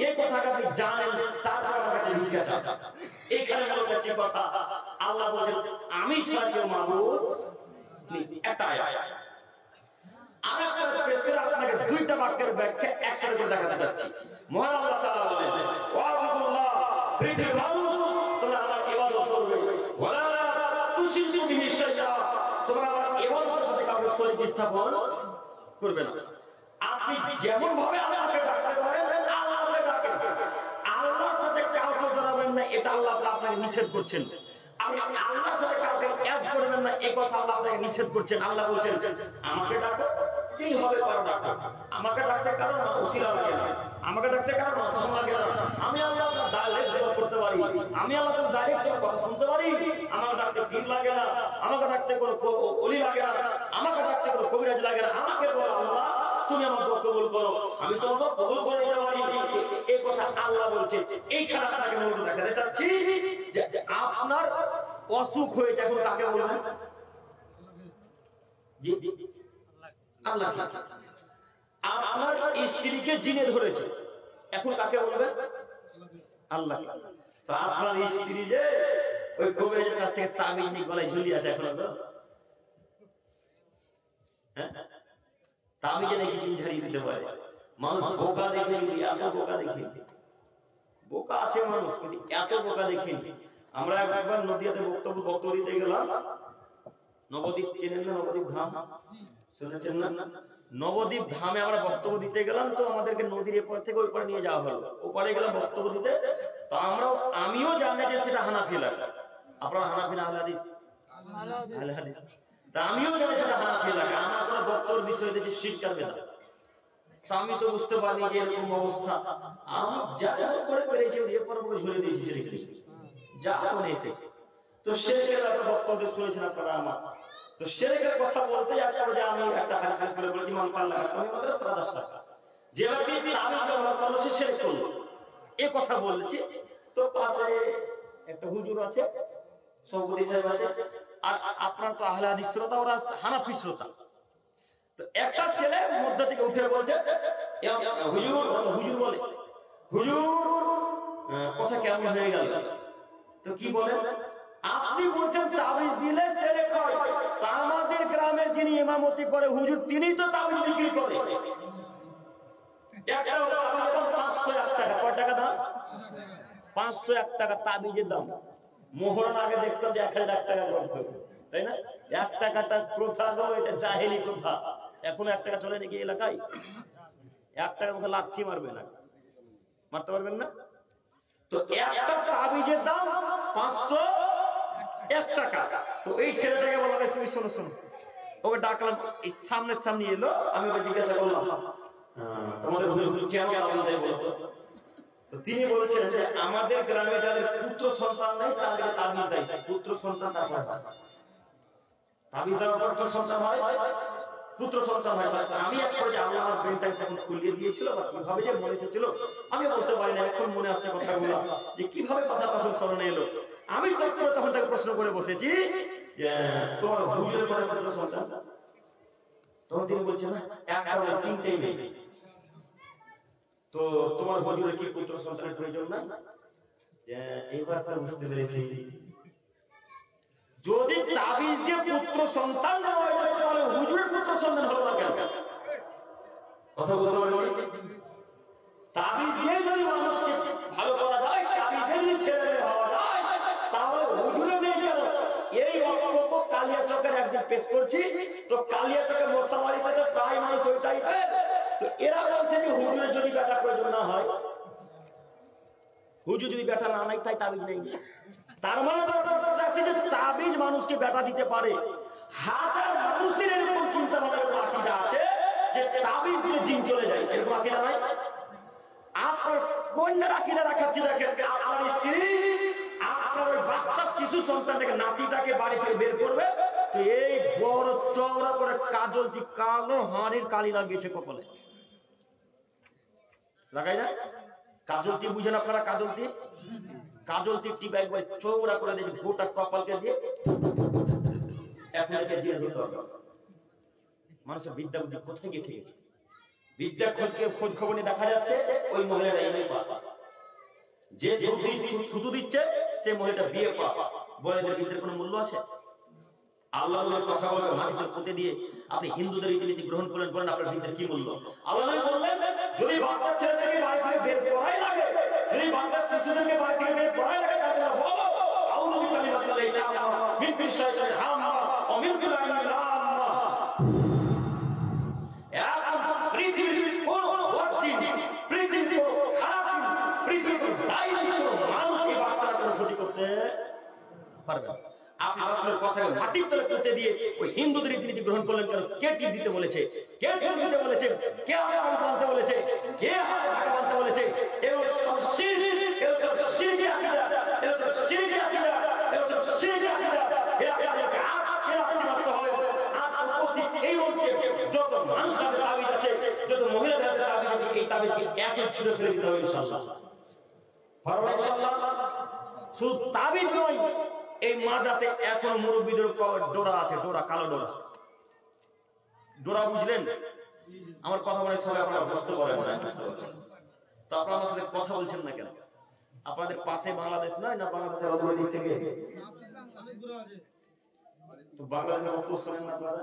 এই কথাটা আপনি জানেন, তারপর আমার কাছে ভিক্ষা চান। এখানে মূলত একটি কথা, আল্লাহ বলেন আমি ছাড়া কেউ মাবুদ নেই। একটা আয়াত আমি আপনাদের পেশ করে আপনাকে দুইটা বাক্যের ব্যাখ্যা একসাথে করে দেখাতে চাচ্ছি। মহান আল্লাহ তাআলা বলেন ওয়াবুদুল্লাহ, পৃথিবীর মানুষ তোমরা আমার ইবাদত করবে, ওয়ালা তুশরিকু বিহি শাইআ, তোমরা আমার ইবাদতের সাথে কাউকে শরীক স্থাপন করবে না। আপনি যেমন ভাবে আল্লাহকে ডাকতে পারেন আল্লাহকে ডাকেন, আল্লাহর সাথে কাউকে জড়াবেন না, এটা আল্লাহ আপনাকে নিষেধ করছেন। আপনি আল্লাহর সাথে কাউকে অ্যাড করবেন না, এই কথা আল্লাহ আপনাকে নিষেধ করছেন। আল্লাহ বলছেন আমাকে ডাকো, যেই হবে পারো ডাকো, আমাকে ডাকতে কারণ না ওসিলা লাগে না, আমাকে ডাকতে কারণ না ধন লাগে না, আমি আল্লাহ ডাইরেক্ট দোয়া করতে পারি, আমি আল্লাহ ডাইরেক্ট কথা শুনতে পারি, আমাকে ডাকতে পীর লাগে না, আমাকে ডাকতে কোনো ওলি লাগে না, আমাকে ডাকতে কোনো কবিরাজ লাগে না, আমাকে বলো আল্লাহ তুমি আমার দোয়া কবুল করো, আমি তোমার দোয়া কবুল করে দিতে পারি। এই কথা আল্লাহ বলছে। এইখানে আপনাকে মূলত দেখাতে চাচ্ছি যে আপনার অসুখ হয়েছে, এখন কাকে বলবেন? জি আল্লাহ। আমার স্ত্রীকে জিনে ধরেছে, এখন কাকে বলবেন? আল্লাহ। তো আপনার স্ত্রী যে ওই কবিরাজের কাছ থেকে তাবিজ নিয়ে গলায় ঝুলিয়ে আছে, এখন তো তাবিজে নাকি দিন ঝাড়িয়ে দিতে পারে। মানুষ বোকা দেখে, এত বোকা দেখে, বোকা আছে মানুষ, কিন্তু এত বোকা দেখে। আমরা একবার নদীয়াতে বক্তব্য দিতে গেলাম, নবদ্বীপ চেনেন না? নবদ্বীপ ধাম শুনেছেন না? নবদ্বীপ ধামে আমরা বক্তব্য দিতে গেলাম, তো আমাদেরকে নদীর এপার থেকে ওই পারে নিয়ে যাওয়া হলো। ওপারে গেলাম বক্তব্য দিতে, তো আমিও জানি যে সেটা হানাফি এলাকা। আপনারা হানাফি না আহলে হাদিস? আহলে হাদিস। তা আমিও জানি সেটা হানাফি এলাকা। আমার কোনো বক্তব্যের বিষয় দেখি শিরক আর বিদআত। তা আমি তো বুঝতে পারিনি যে এরকম অবস্থা। আমি যা করে পেরেছি ওই এপার উপরে ঝুলে দিয়েছি শিরক নিয়ে, যা মনে এসেছে। তো শিরকের একটা বক্তব্য শুনেছেন আপনারা আমার। তো শিরকের কথা বলতে যাওয়ার যে আমি একটা হাদিস শেষ করে বলেছি, মান তাল্লাহ আমি আমাদের ফারাদাস টাকা যে ব্যক্তি তাবিজ ব্যবহার করলো সে শিরক করলো, এই কথা বলেছি। তো পাশে একটা হুজুর আছে, সভাপতি সাহেব আছে, আর আপনার তো আহলে হাদিস শ্রোতা, ওরা হানাফি শ্রোতা। তো একটা ছেলে মধ্য থেকে উঠে বলছে, হুজুর হুজুর বলে, হুজুর কথা কেমন হয়ে গেল? তো কি বলেন? আপনি বলছেন তাবিজ দিলে ছেলে হয়, তা আমাদের গ্রামের যিনি ইমামতি করে হুজুর, তিনি তো তাবিজ বিক্রি করে। একটা 501 টাকা। কয় টাকা দাম? 501 টাকা তাবিজের দাম। মোহরণ আগে দেখতাম যে 1000 টাকা করতো, তাই না? 1 টাকাটা প্রথা গো, এটা জাহেলি প্রথা। এখন 1 টাকা চলে নাকি এলাকায়? 1 টাকার মধ্যে লাথি মারবে না, মারতে পারবেন না। তো একটা তাবিজের দাম 501 টাকা। তো এই ছেলেটাকে বললাম, তুমি শোনো শোনো, ওকে ডাকলাম, এই সামনে এলো। আমি ওকে জিজ্ঞাসা করলাম, তোমাদের তো তিনি বলছেন যে আমাদের গ্রামে যাদের পুত্র সন্তান নেই তাদেরকে তাবিজ দেয়। পুত্র সন্তান তাবিজ দেওয়ার পুত্র সন্তান হয়, পুত্র সন্তান হয়। আমি এক পর্যায়ে আল্লাহ আমার ব্রেনটাকে তখন খুলিয়ে দিয়েছিল, বা কিভাবে যে মনে এসেছিল আমি বলতে পারি না। এখন মনে আসছে কথাগুলো, যে কিভাবে কথা তখন স্মরণে এলো। আমি চট করে তখন তাকে প্রশ্ন করে বসেছি, যে তোমার হুজুরের পরে পুত্র সন্তান? তখন তিনি বলছেন না, একটা তিনটেই নেই। তো তোমার হুজুরের কি পুত্র সন্তানের প্রয়োজন না? এইবার তো বুঝতে পেরেছি, যদি তাবিজ দিয়ে পুত্র সন্তান নেওয়া হয় তাহলে হুজুরের পুত্র সন্তান হলো না কেন? কথা বুঝতে পারবেন? তাবিজ দিয়ে যদি মানুষকে ভালো করা যায়, তাবিজ দিয়ে যদি ছেলে মেয়ে হওয়া যায়, তাহলে হুজুরে নেই কেন? এই বক্তব্য কালিয়াচকের একদিন পেশ করছি। তো কালিয়াচকের মোথাবাড়িতে তো প্রায় মানুষ ওই টাইপের। তো এরা বলছে যে হুজুরের যদি বেটা প্রয়োজন না হয়, হুজুর যদি বেটা না নাই তাই তাবিজ নেই। তার মানে যে তাবিজ মানুষকে বেটা দিতে পারে। হাজার মানুষের এরকম চিন্তা ভাবনার আকীদা আছে যে তাবিজ দিয়ে জিন চলে যায়, এরকম আকীদা নাই। আপনার কন্যার আকীদা রাখাচ্ছি, দেখেন আপনার স্ত্রী আপনার ওই বাচ্চা শিশু সন্তানটাকে, নাতিটাকে বাড়ি থেকে বের করবে, তো এই বড় চওড়া করে কাজল দিয়ে কালো হাঁড়ির কালি লাগিয়েছে কপালে, লাগাই না? কাজল টিপ বুঝেন আপনারা? কাজল টিপ, কাজল টিপ টিপ একবার চৌড়া করে দিয়েছে গোটা কপালকে দিয়ে। আপনাকে জিজ্ঞেস করতে হবে মানুষের বিদ্যা বুদ্ধি কোথায় গিয়ে ঠেকেছে। বিদ্যা খোঁজ খবর নিয়ে দেখা যাচ্ছে ওই মহিলাটা এমএ পাস, যে থুতু দিচ্ছে সে মহিলাটা বিএ পাস। বলে এদের বিদ্যার কোনো মূল্য আছে? আল্লাহর কথা বলবে মাটিতে পুঁতে দিয়ে আপনি হিন্দুদের রীতিনীতি গ্রহণ করলেন, বলেন আপনার বিদ্যার কি মূল্য? আল্লাহ বললেন, যদি বাচ্চা ছেলেদেরকে বাড়ি থেকে বের করাই লাগে, যদি বাচ্চা শিশুদেরকে বাড়ি থেকে বের করাই লাগে, তাদের বলো আউযু বিকালিমাতিল্লাহি তাআলা মিন কুল্লি শাইতানির হাম্মা ওয়া মিন কুল্লি আইনিন লাম্মা। এখন পৃথিবীর কোন ওয়ার্কিং, পৃথিবীর কোন খারাপ, পৃথিবীর দায়ী কোন মানুষকে বাচ্চারা কোনো ক্ষতি করতে পারবে না। আপনি রাসূলের কথাকে মাটির তলে পুঁতে দিয়ে ওই হিন্দুদের রীতিনীতি গ্রহণ করলেন কেন? কে টিপ দিতে বলেছে? কে টিপ দিতে বলেছে? কে হাত বাঁধতে বলেছে? কে হাত বাঁধতে বলেছে? এগুলো সব শিরক, এগুলো সব শিরকি আকীদা, এগুলো সব শিরকি আকীদা, এগুলো সব শিরকি আকীদা। আপনাকে আজকে রাখতে হবে। আজ উপস্থিত এই মঞ্চে যত মানুষের তাবিজ আছে, যত মহিলাদের তাবিজ আছে, এই তাবিজকে একই ছুঁড়ে ফেলে দিতে হবে ইনশাআল্লাহ। পারবেন ইনশাআল্লাহ? শুধু তাবিজ নয়, এই মাজাতে এখন মুরব্বীদের ডোরা আছে, ডোরা, কালো ডোরা। ডোরা বুঝলেন? আমার কথা বলে সবাই আপনারা বুঝতে পারেন না, তো আপনারা আমার সাথে কথা বলছেন না কেন? আপনাদের পাশে বাংলাদেশ নয় না? বাংলাদেশের অদূর দিক থেকে তো বাংলাদেশের বক্তব্য শোনেন না আপনারা?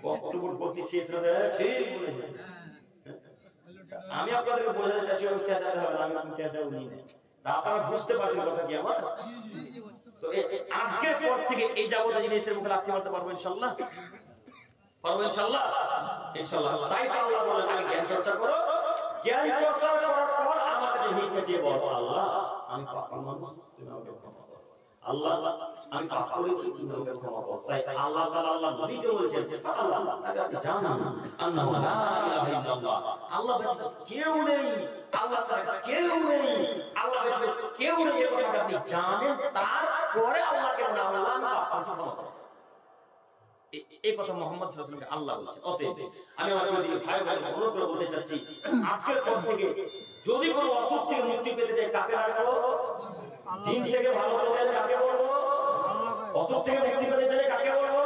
বক্তব্য বলতে শেষ হয়ে ঠিক বলেছেন। আমি আপনাদেরকে বোঝাতে চাচ্ছি চেঁচাতে হবে না, আমি চেঁচাবো নি। তা আপনারা বুঝতে পারছেন কথা কি আমার? তো আজকের পর থেকে এই যাবতীয় জিনিসের মুখে রাখতে পারতে পারবো ইনশাল্লাহ? পারবো ইনশাল্লাহ? ইনশাল্লাহ। তাই তো আল্লাহ বলেন আমি জ্ঞান চর্চা করো, জ্ঞান চর্চা করার পর আমার কাছে ভিক্ষা চেয়ে বলো আল্লাহ আমি পাপী মানুষ, তুমি আমাকে ক্ষমা করো। আল্লাহ আমি পাপ করেছি, তুমি আমাকে ক্ষমা করো। তাই আল্লাহ তাআলা আল্লাহ নবীকে বলেছেন যে আল্লাহ তাকে আপনি জানান আন্নাহু লা ইলাহা ইল্লাল্লাহ, আল্লাহ ব্যতীত কেউ নেই, আল্লাহ ছাড়া কেউ নেই, আল্লাহ ব্যতীত কেউ নেই, এই কথা আপনি জানেন। তারপরে আল্লাহকে বলেন আল্লাহ আমি পাপ করেছি, ক্ষমা করো। এই কথা মুহাম্মদ সাল্লাল্লাহু আলাইহি ওয়াসাল্লামকে আল্লাহ বলেছেন। অতএব আমি আমার ভাই ভাই অনুরোধ করে বলতে চাচ্ছি, আজকের পর থেকে যদি কোনো অসুখ থেকে মুক্তি পেতে চাই কাকে রাখবো? জিন থেকে ভালো হতে চাইলে কাকে বলবো? অসুখ থেকে মুক্তি পেতে চাইলে কাকে বলবো?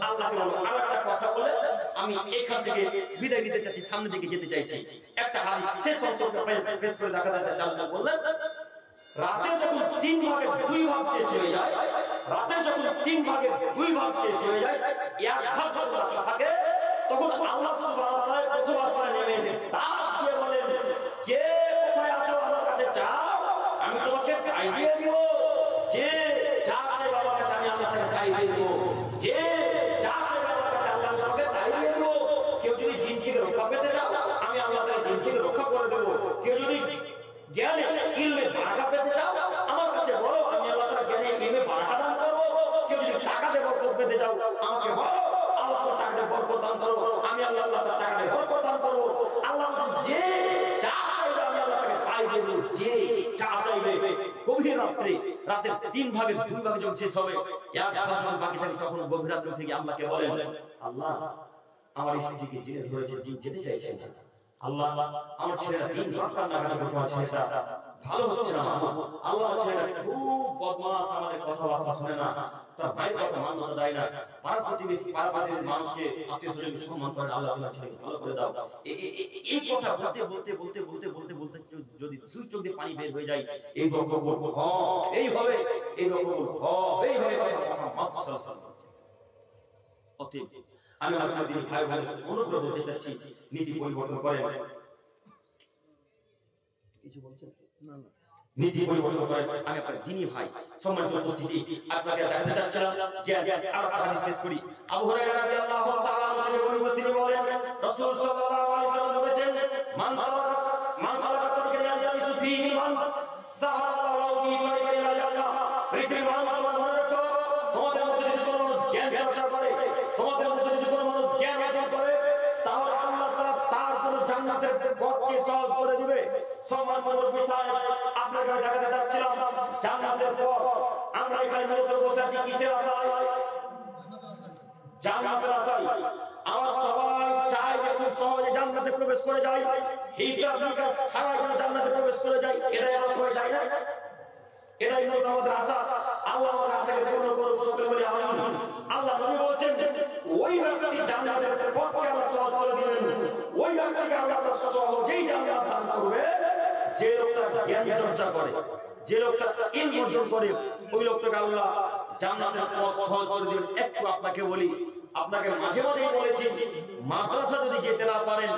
আল্লাহকে বলবো। আর একটা কথা বলে আমি এখান থেকে বিদায় নিতে চাচ্ছি, সামনের দিকে যেতে চাইছি। একটা হাদিস শেষ অংশটা পেশ করে দেখা যাচ্ছে। আল্লাহ বললেন রাতে যখন 3 ভাগের 2 ভাগ শেষ হয়ে যায়, রাতে যখন 3 ভাগের 2 ভাগ শেষ হয়ে যায়, এক ভাগ যখন বাকি থাকে, তখন আল্লাহ সুবহানাহু ওয়া তাআলা প্রথম আসমানে নেমে এসে ডাক দিয়ে বলেন কে কোথায় আছো আমার কাছে চাও, আমি তোমাকে তাই দিয়ে দিব। যে যা চাই বাবার কাছে আমি আল্লাহ তাকে তাই দিয়ে দিব। যে যা চাই বাবার কাছে আল্লাহ তোমাকে তাই দিয়ে দিব। কেউ যদি জিন থেকে রক্ষা পেতে চাও আমি আল্লাহ তাকে জিন থেকে রক্ষা করে দেব। কেউ যদি জ্ঞানে ইলমে বারাকা পেতে চাও আমার কাছে বলো, আমি আল্লাহ তাআলা জ্ঞানে ইলমে বারাকা দান করব। কেউ যদি টাকা দিয়ে বরকত পেতে চাও আমাকে বলো, আল্লাহ তাআলা টাকা দিয়ে বরকত দান করব, আমি আল্লাহ তাআলা টাকা দিয়ে বরকত দান করব। আল্লাহ যে যা চাইবে আমি আল্লাহ তাকে তাই দেব। যে যা চাইবে গভীর রাতে, রাতের 3 ভাগের 2 ভাগ যখন শেষ হবে, এক ভাগ যখন বাকি থাকে, তখন গভীর রাত্রি থেকে আল্লাহকে বলেন আল্লাহ আমার স্ত্রীকে জিনে ধরেছে, জিন যেতে চাইছে না, আল্লাহ আমার ছেলেটা 3 ভাগ কান্নাকাটি করছে, আমার ছেলেটা ভালো হচ্ছে না, আল্লাহ আমার ছেলেটা খুব বদমাশ, আমাদের কথাবার্তা শুনে না, তার ভাইয়ের কথা মান্যতা দেয় না, পাড়া প্রতিবেশী পাড়া প্রতিবেশী মানুষকে আত্মীয় স্বজনকে সম্মান করে, আল্লাহ তোমার ছেলেকে ভালো করে দাও। এই কথা বলতে বলতে বলতে বলতে বলতে বলতে যদি 2 চোখ দিয়ে পানি বের হয়ে যায়, এই গল্প বলবো এই হবে, এই গল্প বলবো এই হবে, মুহাম্মদ সাল্লাল্লাহু আলাইহি ওয়াসাল্লাম। অতএব আমি আপনাদের ভাই ভাই অনুরোধ করতে চাচ্ছি নীতি পরিবর্তন করেন। কিছু বলছেন না? না, নীতি পরিবর্তন করেন। আমি আপনার দ্বীনি ভাই সম্মানিত উপস্থিতি আপনাকে দেখাতে চাচ্ছিলাম যে আর হাদিস পেশ করি। আবু হুরায়রা রাদিয়াল্লাহু তাআলা থেকে বর্ণিত, তিনি বলেন রাসূল সাল্লাল্লাহু আলাইহি ওয়াসাল্লাম বলেছেন মান সালাকা তরিকান ইয়ালতামিসু ফীহি মান সাহালাল্লাহু বিহি তরিকান ইলা জান্নাহ। পৃথিবীর মানুষ মনে রাখো, তোমাদের মধ্যে যদি কোনো মানুষ জ্ঞান চর্চা করে, তোমাদের মধ্যে যদি কোনো মানুষ জ্ঞান অর্জন করে, তাহলে আল্লাহ তাআলা তার জন্য জান্নাতের পথকে সহজ করে দিবে। সম্মানিত বিষয় আপনাকে দেখাতে যাচ্ছিলাম জান্নাতের পথ। আমরা এখানে মূলত বসে আছি কিসের আশায়? জান্নাতের আশায়। আমরা সবাই চাই যে খুব সহজে জান্নাতে প্রবেশ করে যাই, হিসাব নিকাশ ছাড়া যেন জান্নাতে প্রবেশ করে যাই। এটাই আমরা সবাই চাই না? এটাই মূলত আমাদের আশা। আল্লাহ আমাদের আশাকে পূর্ণ করুক, সকলে বলি আমিন। আল্লাহ নবী বলেছেন ওই ব্যক্তি জান্নাতের পথকে আল্লাহ সহজ করে দিবেন, ওই ব্যক্তিকে আল্লাহ সহজেই জান্নাত দান করবে যে লোকটা জ্ঞান চর্চা করে, যে লোকটা ইলম অর্জন করে, ওই লোকটাকে আল্লাহ জান্নাতের পথ সহজ করে দিবেন। একটু আপনাকে বলি, আপনাকে মাঝে মাঝেই বলেছি মাদ্রাসা যদি যেতে না পারেন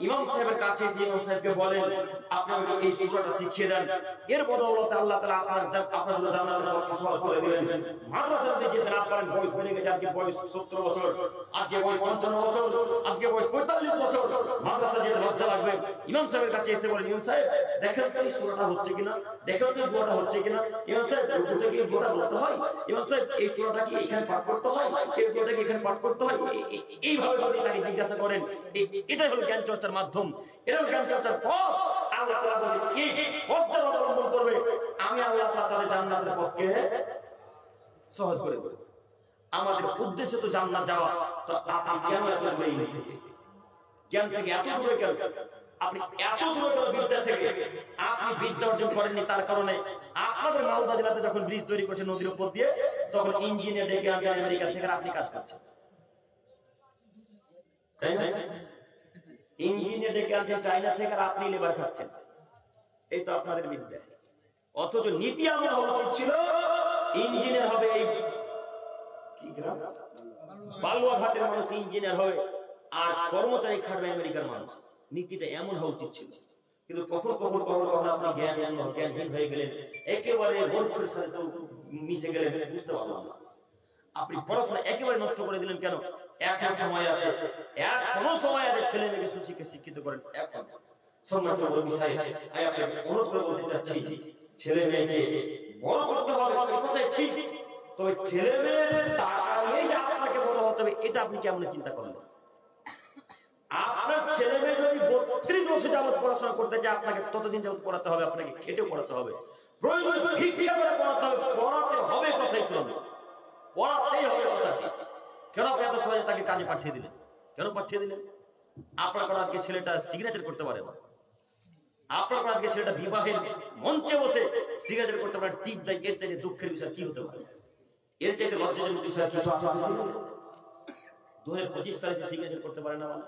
ইমাম সাহেবের কাছে এসে ইমাম সাহেবকে বলেন আপনি আমাকে এই সূরাটা শিখিয়ে দেন, এর বদৌলতে আল্লাহ তাআলা আপনার জন্য জান্নাতের পথ সহজ করে দিবেন। মাদ্রাসা যদি যেতে না পারেন, বয়স হয়ে গেছে, আজকে বয়স 70 বছর, আজকে বয়স 55 বছর, আজকে বয়স 45 বছর, মাদ্রাসা যেতে লজ্জা লাগবে, ইমাম সাহেবের কাছে এসে বলেন ইমাম সাহেব দেখেন তো এই সূরাটা হচ্ছে কিনা, দেখেন তো এই দোয়াটা হচ্ছে কিনা, ইমাম সাহেব রুকুতে কি এই দোয়াটা বলতে হয়, ইমাম সাহেব এই সূরাটা কি এখানে পাঠ করতে হয়, এই দোয়াটা কি এখানে পাঠ করতে হয়, এইভাবে যদি তাকে জিজ্ঞাসা করেন, এটাই হলো জ্ঞান চর্চার মাধ্যম, এটাও জ্ঞান চর্চার পথ। আল্লাহ তাআলা বলেন এই পথ যারা অবলম্বন করবে আমি আল্লাহ তাআলা তাদের জান্নাতের পথকে সহজ করে দেব। আমাদের উদ্দেশ্য তো জান্নাত যাওয়া, তো আপনি কেন এত দূরে থেকে জ্ঞান থেকে এত দূরে কেন? আপনি এত দূর বিদ্যা থেকে আপনি বিদ্যা অর্জন করেননি, তার কারণে আপনাদের মালদা জেলাতে যখন ব্রিজ তৈরি করছে নদীর উপর দিয়ে, তখন ইঞ্জিনিয়ার ডেকে আনছেন আমেরিকা থেকে, আপনি কাজ করছেন, তাই না? ইঞ্জিনিয়ার ডেকে আনছেন চায়না থেকে, আর আপনি লেবার খাচ্ছেন। এই তো আপনাদের বিদ্যা। অথচ নীতি এমন হওয়া উচিত ছিল, ইঞ্জিনিয়ার হবে এই কি গ্রাম বালুয়াঘাটের মানুষ ইঞ্জিনিয়ার হবে, আর কর্মচারী খাটবে আমেরিকার মানুষ। নীতিটা এমন হওয়া উচিত ছিল। কিন্তু কখন কখন আপনি জ্ঞানহীন হয়ে গেলেন, একেবারে মূর্খের সাথে মিশে গেলেন, বুঝতে পারলাম না। আপনি পড়াশোনা একেবারে নষ্ট করে দিলেন কেন? এখনো সময় আছে ছেলে মেয়েকে সুশিক্ষা শিক্ষিত করেন। এখন সম্মানিত বিষয় আমি আপনাকে অনুরোধ করে বলতে চাচ্ছি, ছেলে মেয়েকে বড় করতে হবে, এই কথাই ঠিক। তবে ছেলে মেয়ের টাকা নিয়ে যে আপনাকে বড় হতে হবে, এটা আপনি কেমন চিন্তা করলেন? আপনার ছেলে মেয়ে যদি 32 বছর যাবত পড়াশোনা করতে চায়, আপনাকে ততদিন যাবত পড়াতে হবে, আপনাকে খেটে পড়াতে হবে, প্রয়োজনে ভিক্ষা করে পড়াতে হবে। পড়াতে হবে কথাই চলবে, পড়াতেই হবে কথা ঠিক। কেন আপনি এত সহজে তাকে কাজে পাঠিয়ে দিলেন? কেন পাঠিয়ে দিলেন? আপনার কারণ আজকে ছেলেটা সিগনেচার করতে পারে না, আপনার কারণ আজকে ছেলেটা বিবাহের মঞ্চে বসে সিগনেচার করতে পারে, টিপ দেয়। এর চাইতে দুঃখের বিষয় কি হতে পারে? এর চাইতে লজ্জাজনক বিষয় কিছু আশা 2025 সালে সিগনেচার করতে পারে না মানে?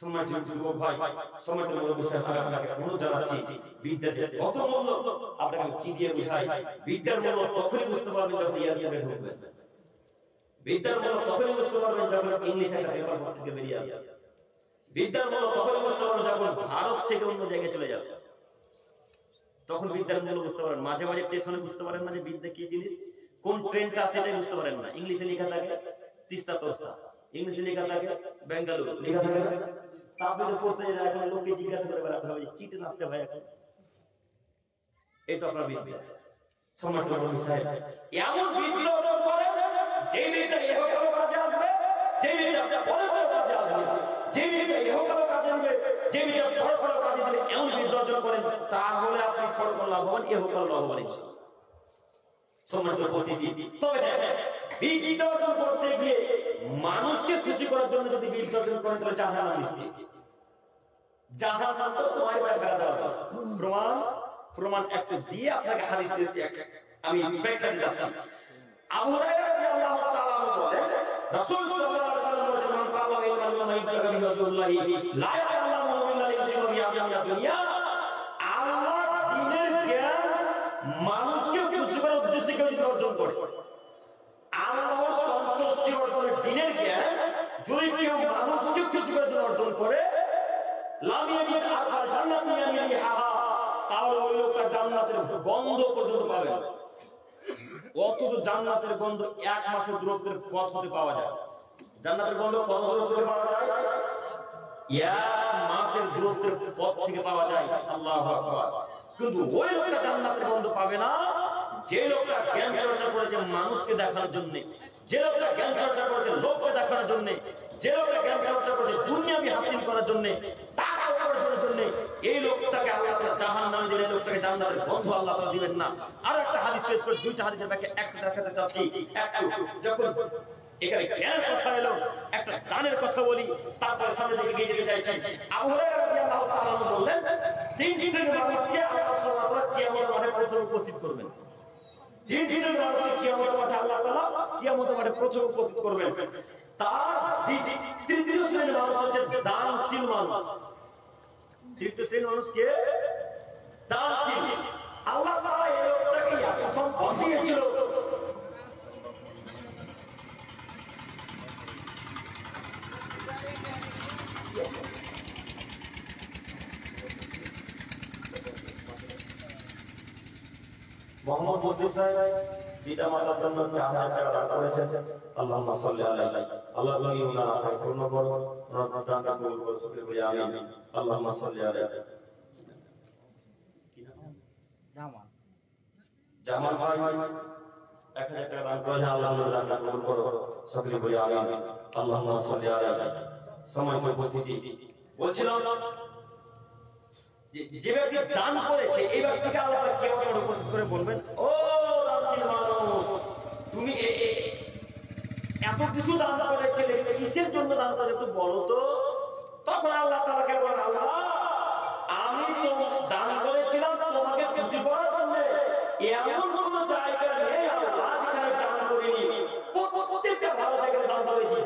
সম্মানিত যুবক ভাই, সম্মানিত মুরব্বী সাহেব, আপনাকে অনুরোধ জানাচ্ছি, বিদ্যার কত মূল্য আপনাকে কি দিয়ে বুঝাই? বিদ্যার মূল্য তখনই বুঝতে পারবেন যখন ইয়ারকে ঢুকবেন। বিদ্যার মূল্য তখনই বুঝতে পারবেন যখন ইংলিশ একটা পেপার থেকে বেরিয়ে আসবে। বিদ্যার মূল্য তখনই বুঝতে পারবেন যখন ভারত থেকে অন্য জায়গায় চলে যাবে, তখন বিদ্যার মূল্য বুঝতে পারেন। মাঝে মাঝে স্টেশনে বুঝতে পারেন না যে বিদ্যা কি জিনিস, কোন ট্রেনটা আছে এটাই বুঝতে পারেন না। ইংলিশে লেখা থাকে তিস্তা তোরসা, ইংলিশে লেখা থাকে বেঙ্গালুরু লেখা থাকে, তারপরে পড়তে যায় এখন লোককে জিজ্ঞাসা করে বেড়াতে হবে যে কি ট্রেন আসছে ভাই এখন। এই তো আপনার বিদ্যা। সম্মানিত মুরব্বী সাহেব, এমন বিদ্যা অর্জন করেন যে বিদ্যা ইহকালে কাজে আসবে, যে বিদ্যা পরকালে কাজে আসবে, যে বিদ্যা ইহকালে কাজে আসবে, যে বিদ্যা পরকালে কাজে দিবে, এমন বিদ্যা অর্জন করেন, তাহলে আপনি পরকাল লাভবান, ইহকাল লাভবান ইনশাআল্লাহ। সম্মানিত উপস্থিতি, তবে দেখেন, বিদ্যা অর্জন করতে গিয়ে মানুষকে খুশি করার জন্য যদি বিদ্যা অর্জন করেন, তাহলে জাহান্নাম নিশ্চিত। জাহান্নাম তো তোমার পায়ে ফেলা দেওয়া হবে। প্রমাণ একটু দিয়ে আপনাকে হাদিস দিতে আমি ব্যাখ্যা দিতে যাচ্ছি। আবু হুরায়রা রাদিয়াল্লাহু তাআলা বলেন, রাসূল সাল্লাল্লাহু আলাইহি ওয়াসাল্লাম বলেছেন, মান তাআল্লামা ইলমান মিম্মা ইবতাগা বিহি ওয়াজহুল্লাহি লা ইয়াতাআল্লামু ইল্লা লিয়ুসিবা বিহি আমিনা দুনিয়া। আল্লাহর দ্বীনের জ্ঞান মানুষকে খুশি করার উদ্দেশ্যে কেউ যদি অর্জন করে, আল্লাহর সন্তুষ্টি অর্জনের দ্বীনের জ্ঞান যদি কেউ মানুষকে খুশি করার জন্য অর্জন করে, লাম ইয়াজিদ আরফাল জান্নাতি ইয়ামিনিহা, তাহলে ওই লোকটা জান্নাতের গন্ধ পর্যন্ত পাবে না। অথচ জান্নাতের গন্ধ 1 মাসের দূরত্বের পথ হতে পাওয়া যায়। জান্নাতের গন্ধ কত দূরত্বে পাওয়া যায়? 1 মাসের দূরত্বের পথ থেকে পাওয়া যায়। আল্লাহু আকবার। কিন্তু ওই লোকটা জান্নাতের গন্ধ পাবে না যে লোকটা জ্ঞান চর্চা করেছে মানুষকে দেখানোর জন্য, যে লোকটা জ্ঞান চর্চা করেছে লোককে দেখানোর জন্য, যে লোকটা জ্ঞান চর্চা করেছে দুনিয়াবি হাসিল করার জন্য, টাকা উপার্জনের জন্য, এই লোকটাকে আল্লাহ তাআলা জাহান্নামে দিবেন, লোকটাকে জান্নাতের গন্ধ আল্লাহ তাআলা দিবেন না। আর একটা হাদিস পেশ করে, দুইটা হাদিসের ব্যাখ্যা একসাথে দেখাতে চাচ্ছি। যখন এখানে জ্ঞানের কথা এলো, একটা দানের কথা বলি, তারপরে সামনে দিকে এগিয়ে যেতে চাইছি। আবু হুরায়রা রাদিয়াল্লাহু তাআলা বললেন, 3 শ্রেণীর মানুষকে আল্লাহ সুবহানাহু ওয়া তাআলা কিয়ামতের মাঠে প্রথম উপস্থিত করবেন। 3 শ্রেণীর মানুষকে কিয়ামতের মাঠে আল্লাহ তাআলা কিয়ামতের মাঠে প্রথম উপস্থিত করবেন। তার তৃতীয় শ্রেণীর মানুষ হচ্ছে দানশীল মানুষ। তৃতীয় শ্রেণীর মানুষকে দানশীল। আল্লাহ তাআলা এই লোকটাকে এত সম্পদ দিয়েছিল, মোহাম্মদ মুসলিম সাহেব পিতা মাতার জন্য 4000 টাকা দান করেছেন। আল্লাহুম্মা সাল্লি আলাইহি। আল্লাহ তুমি ওনার আশা পূর্ণ করো, ওনার দানটা কবুল করো, সকলে বলি আমিন। আল্লাহুম্মা সাল্লি আলাইহি। জামাল ভাই 1000 টাকা দান করেছেন। আল্লাহ ওনার দানটা কবুল করো, সকলে বলি আমিন। আল্লাহুম্মা সাল্লি আলাইহি। সম্মানিত উপস্থিতি, বলছিলাম যে ব্যক্তি দান করেছে, এই ব্যক্তিকে আল্লাহ তাআলা কিয়ামতের উপস্থিত করে বলবেন, ও দানশীল মানুষ, তুমি এত কিছু দান করেছিলে, কিসের জন্য দান করেছে একটু বলো তো। তখন আল্লাহ তাআলাকে বলেন, আল্লাহ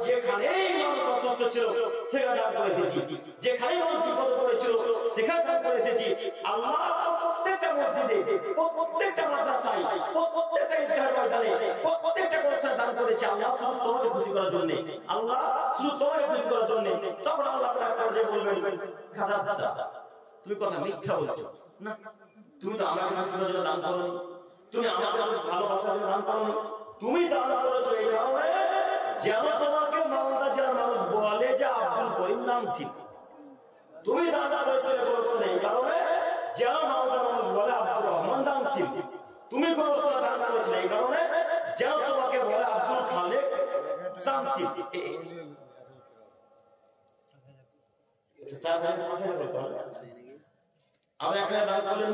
যেখানেই মানুষ অসুস্থ ছিল সেখানে দান করে এসেছি, যেখানেই মানুষ বিপদে পড়েছিল সেখানে দান করে এসেছি। আল্লাহ প্রত্যেকটা মসজিদে, প্রত্যেকটা মাদ্রাসায়, প্রত্যেকটা ঈদগাহ ময়দানে, প্রত্যেকটা গোরস্থানে দান করেছি আল্লাহ শুধু তোমাকে খুশি করার জন্য, আল্লাহ শুধু তোমাকে খুশি করার জন্য। তখন আল্লাহ তাআলা পর্যায়ে বলবেন, খারাপটা তুমি কথা মিথ্যা বলছো না, তুমি তো আমাকে খুশি করার জন্য দান করো, তুমি আমাকে ভালোবাসার জন্য দান করো, তুমি দান করেছো এই কারণে যেন তোমাকে মাওলানা জেলার মানুষ বলে যে আব্দুল করিম নাম ছিল। তুমি দান করেছো এই কারণে যেন মাওলানা মানুষ বলে আব্দুর রহমান নাম ছিল। তুমি গোরস্থানে দান করেছো এই কারণে যেন তোমাকে বলে আব্দুল খালেক নাম ছিল। আমি এখানে দান করলেন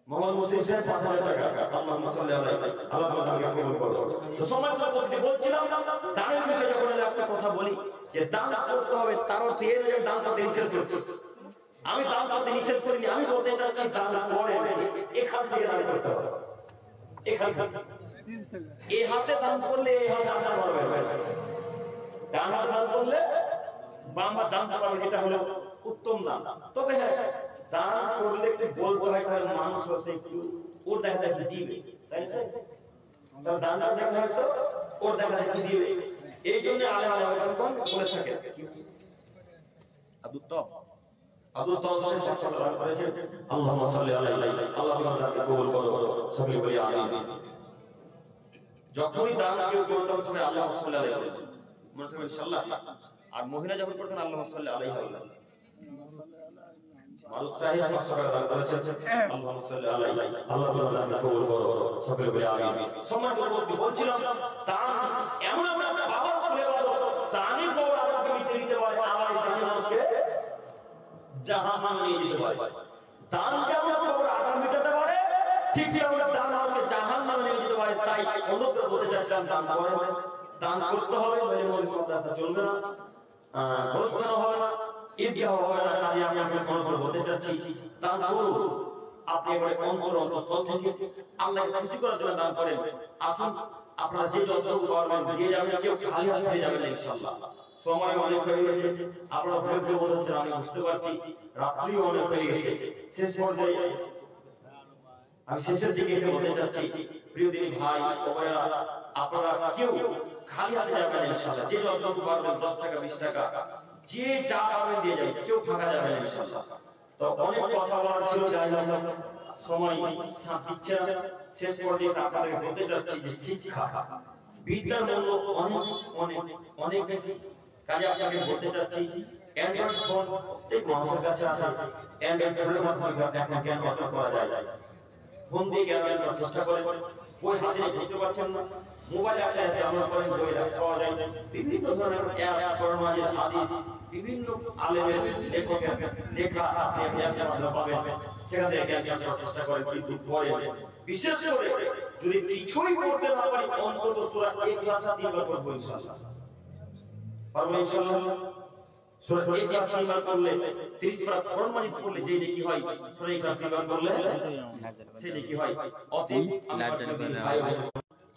মোহাম্মদ মুসলিম সাহেব ৫,০০০ টাকা, আল্লাহুম্মা সাল্লি আলাইহি, আল্লাহ তাআলা কবুল করুন। তো সময়টা বলছিলাম দানের বিষয়ে যখন একটা কথা বলি যে দান করতে হবে, তার অর্থ এই নয় দান করতে নিষেধ করছি। আমি দান করতে নিষেধ করিনি, আমি বলতে চাচ্ছি দান করে এখান থেকে দান করতে হবে, এখান থেকে এই হাতে দান করলে এই হাতে দান করবে, ডান হাতে দান করলে বাম হাত জানতে পারবে, এটা হলো উত্তম দান। তবে হ্যাঁ দান করলে একটু বলতে হয় তাহলে মানুষ হতে একটু ওর দেখা দেখি দিবে, তাই না? তার দান দেখা হয়তো ওর দেখা দেখি দিবে, এই জন্য আলেম বলে থাকে। আব্দুল তব সাহেব ৫০০ টাকা করেছেন, আল্লাহুম্মা সাল্লি আলাইহি, আল্লাহ তাআলা কবুল করুন, সকলে বলি আমিন। যখনই দান কেউ করতে হবে আল্লাহুম্মা সাল্লি আলাইহি মনে থাকবে ইনশাআল্লাহ। আর মহিলা যখন করতেন আল্লাহুম্মা সাল্লি আলাইহি মারুফ সাহেব ৫০০ টাকা দান করেছেন, আল্লাহুম্মা সাল্লি আলাইহি, আল্লাহ তাআলা কবুল করুন, সকলে বলি আমিন। সম্মানিত উপস্থিতি, বলছিলাম দান এমন একটা পাওয়ারফুল ইবাদত, দানই বড় আল্লাহকে মিটে দিতে পারে, আবার এই দান মানুষকে জাহান্নামে নিয়ে যেতে পারে। দান যেমন বড় আযাব মিটাতে পারে, ঠিক তেমন দান মানুষকে জাহান্নামে নিয়ে যেতে পারে। তাই অনুগ্রহ বলতে চাচ্ছিলাম দান করেন, দান করতে হবে, নইলে মসজিদ মাদ্রাসা চলবে না, গোরস্থান হবে না, ঈদগাহ হবে না। তাই আমি আপনাকে অনুগ্রহ বলতে চাচ্ছি দান করুন, আপনি এবারে অন্তঃস্থল থেকে আল্লাহকে খুশি করার জন্য দান করেন। আসুন আপনারা যে যতটুকু পারবেন দিয়ে যাবেন, কেউ খালি হাতে ফিরে যাবেন না ইনশাআল্লাহ। সময় অনেক হয়ে গেছে, আপনারা বিরক্ত বোধ হচ্ছেন, আমি বুঝতে পারছি, রাত্রিও অনেক হয়ে গেছে। শেষ পর্যায়ে আমি শেষের দিকে এসে বলতে চাচ্ছি, প্রিয় দিনী ভাই ও বোনেরা, আপনারা কেউ খালি হাতে যাবেন ইনশাআল্লাহ। যে যতটুকু পারবেন ১০ টাকা ২০ টাকা যে যা পারবেন দিয়ে যাবেন, কেউ ফাঁকা যাবেন ইনশাআল্লাহ। তো অনেক কথা বলার ছিল, যাই না সময় সাথ দিচ্ছে না। শেষ পর্যায়ে আপনাদের বলতে চাচ্ছি যে শিক্ষা বিদ্যার মূল্য অনেক অনেক অনেক বেশি। কাজে আপনাকে বলতে চাচ্ছি অ্যান্ড্রয়েড ফোন প্রত্যেক মানুষের কাছে আছে, অ্যান্ড্রয়েড ফোনের মাধ্যমে এখন জ্ঞান অর্জন করা যায়। ফোন দিয়ে জ্ঞান অর্জনের চেষ্টা করেন, বই হাতে ধরতে পারছেন না, মোবাইল আছে আমরা করেন বই পাওয়া যায়, বিভিন্ন ধরনের অ্যাপ, কোরআন হাদিস, বিভিন্ন আলেমের লেখকের লেখা আপনি মাধ্যমে পাবেন, সেখান থেকে জ্ঞান অর্জনের চেষ্টা করেন। কিন্তু পরে বিশেষ করে যদি কিছুই করতে না পারি, অন্তত সূরা ইখলাস ৩ বার পড়ব ইনশাআল্লাহ। পারবো ইনশাআল্লাহ। সূরা ইখলাস ৩ বার পড়লে ৩০ বার কোরআন মাজিদ পড়লে যে নেকি হয়, সূরা ইখলাস ৩ বার পড়লে সেই নেকি হয়। অতএব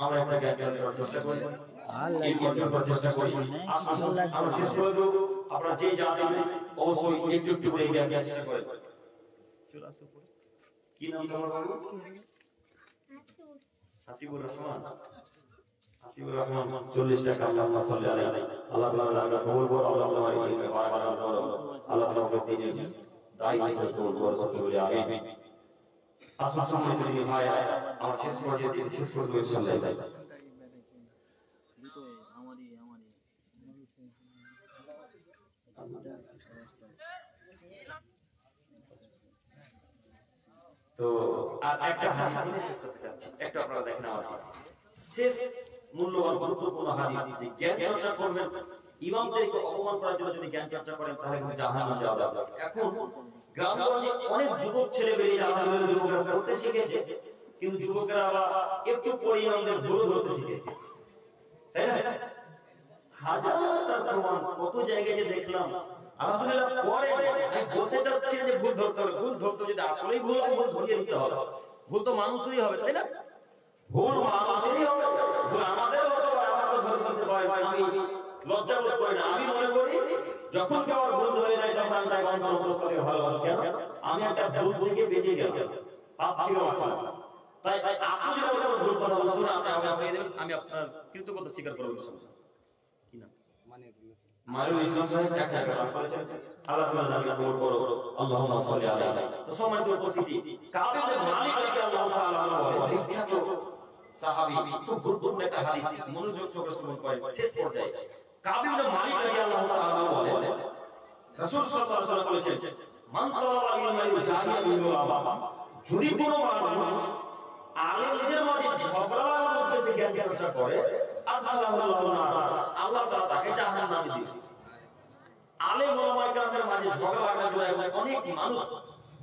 আমরা একটা জ্ঞান অর্জনের চেষ্টা করি, এই অর্জন করার চেষ্টা করি। আসুন আমরা শেষ করে দেব, আপনারা যে যা দেবেন অবশ্যই একটু একটু করে জ্ঞান চেষ্টা করেন। কি নাম তোমার বাবু? হাসিবুর রহমান। হাসিবুর রহমান 40 টাকা, আল্লাহুম্মা সাল্লি আলাইহি, আল্লাহ তাআলা কবুল করুন, আল্লাহ তোমার ইলমে বারাকাত করুন, আল্লাহ তোমাকে দিনের দায়ী হিসেবে কবুল করুন, সকলে বলি আমিন। আসুন সম্মানিত দিনী ভাই, আমরা শেষ পর্যায়ে শেষ করে দেব ইনশাআল্লাহ। তো আর একটা হাদিস শেষ করতে যাচ্ছি, একটা আপনারা দেখেন আমার শেষ মূল্যবান গুরুত্বপূর্ণ হাদিস, যে জ্ঞান চর্চা করবেন, ইমামদেরকে অপমান করার জন্য যদি জ্ঞান চর্চা করেন তাহলে কিন্তু জাহান্নামে যাওয়া যাবে। এখন গ্রামগঞ্জে অনেক যুবক ছেলে বেরিয়ে আমাদের যুবকরা পড়তে শিখেছে, কিন্তু যুবকেরা আবার একটু পরে ইমামদের ভুল ধরতে শিখেছে, তাই না? হাজার প্রমাণ কত জায়গায় যে দেখলাম, আলহামদুলিল্লাহ। পরে আমি বলতে চাচ্ছি যে ভুল ধরতে হবে, ভুল ধরতে যদি আসলেই ভুল হয় ভুল ধরিয়ে দিতে হবে। ভুল তো মানুষেরই হবে, তাই না? ভুল মানুষেরই হবে, ভুল আমাদের হতে পারে, আমার তো পারেন, আমি লজ্জা বোধ করি না। আমি মনে করি যখন কেউ আমার ভুল হয়ে যায় তখন আমি তাকে অন্তরে ভালোবাসি। কেন? আমি একটা ভুল থেকে বেঁচে গেলাম, পাপ ছিল আসলে। তাই আপনি যদি আমার ভুল কথা বলছেন না, আমি আপনার কৃতজ্ঞতা স্বীকার করব ইনশাআল্লাহ। কি না মারুল ইসলাম সাহেব এক টাকা বলেছেন, আল্লাহ তাআলা নামে কবুল করো, আল্লাহুম্মা সাল্লি আলাইহি। তো সম্মানিত উপস্থিতি, কাব ইবনে মালিক রাদিয়াল্লাহু তাআলা বলেন, বিখ্যাত সাহাবী, খুব গুরুত্বপূর্ণ একটা হাদিস, মনোযোগ সহকারে শ্রবণ করেন শেষ পর্যায়ে। কাব ইবনে মালিক রাদিয়াল্লাহু তাআলা বলেন, রাসূল সাল্লাল্লাহু আলাইহি ওয়াসাল্লাম বলেছেন, মান তালাবা ইলমা জাহিয়া বিল উলামা, যদি কোনো মানুষ আলেমদের মাঝে ঝগড়া করতেছে, জ্ঞান চর্চা করে, আল্লাহ তাআলা তাকে জাহান্নামে দিবেন। আলেম ওলামায়ে কেরামের মাঝে ঝগড়া লাগানো, অনেক মানুষ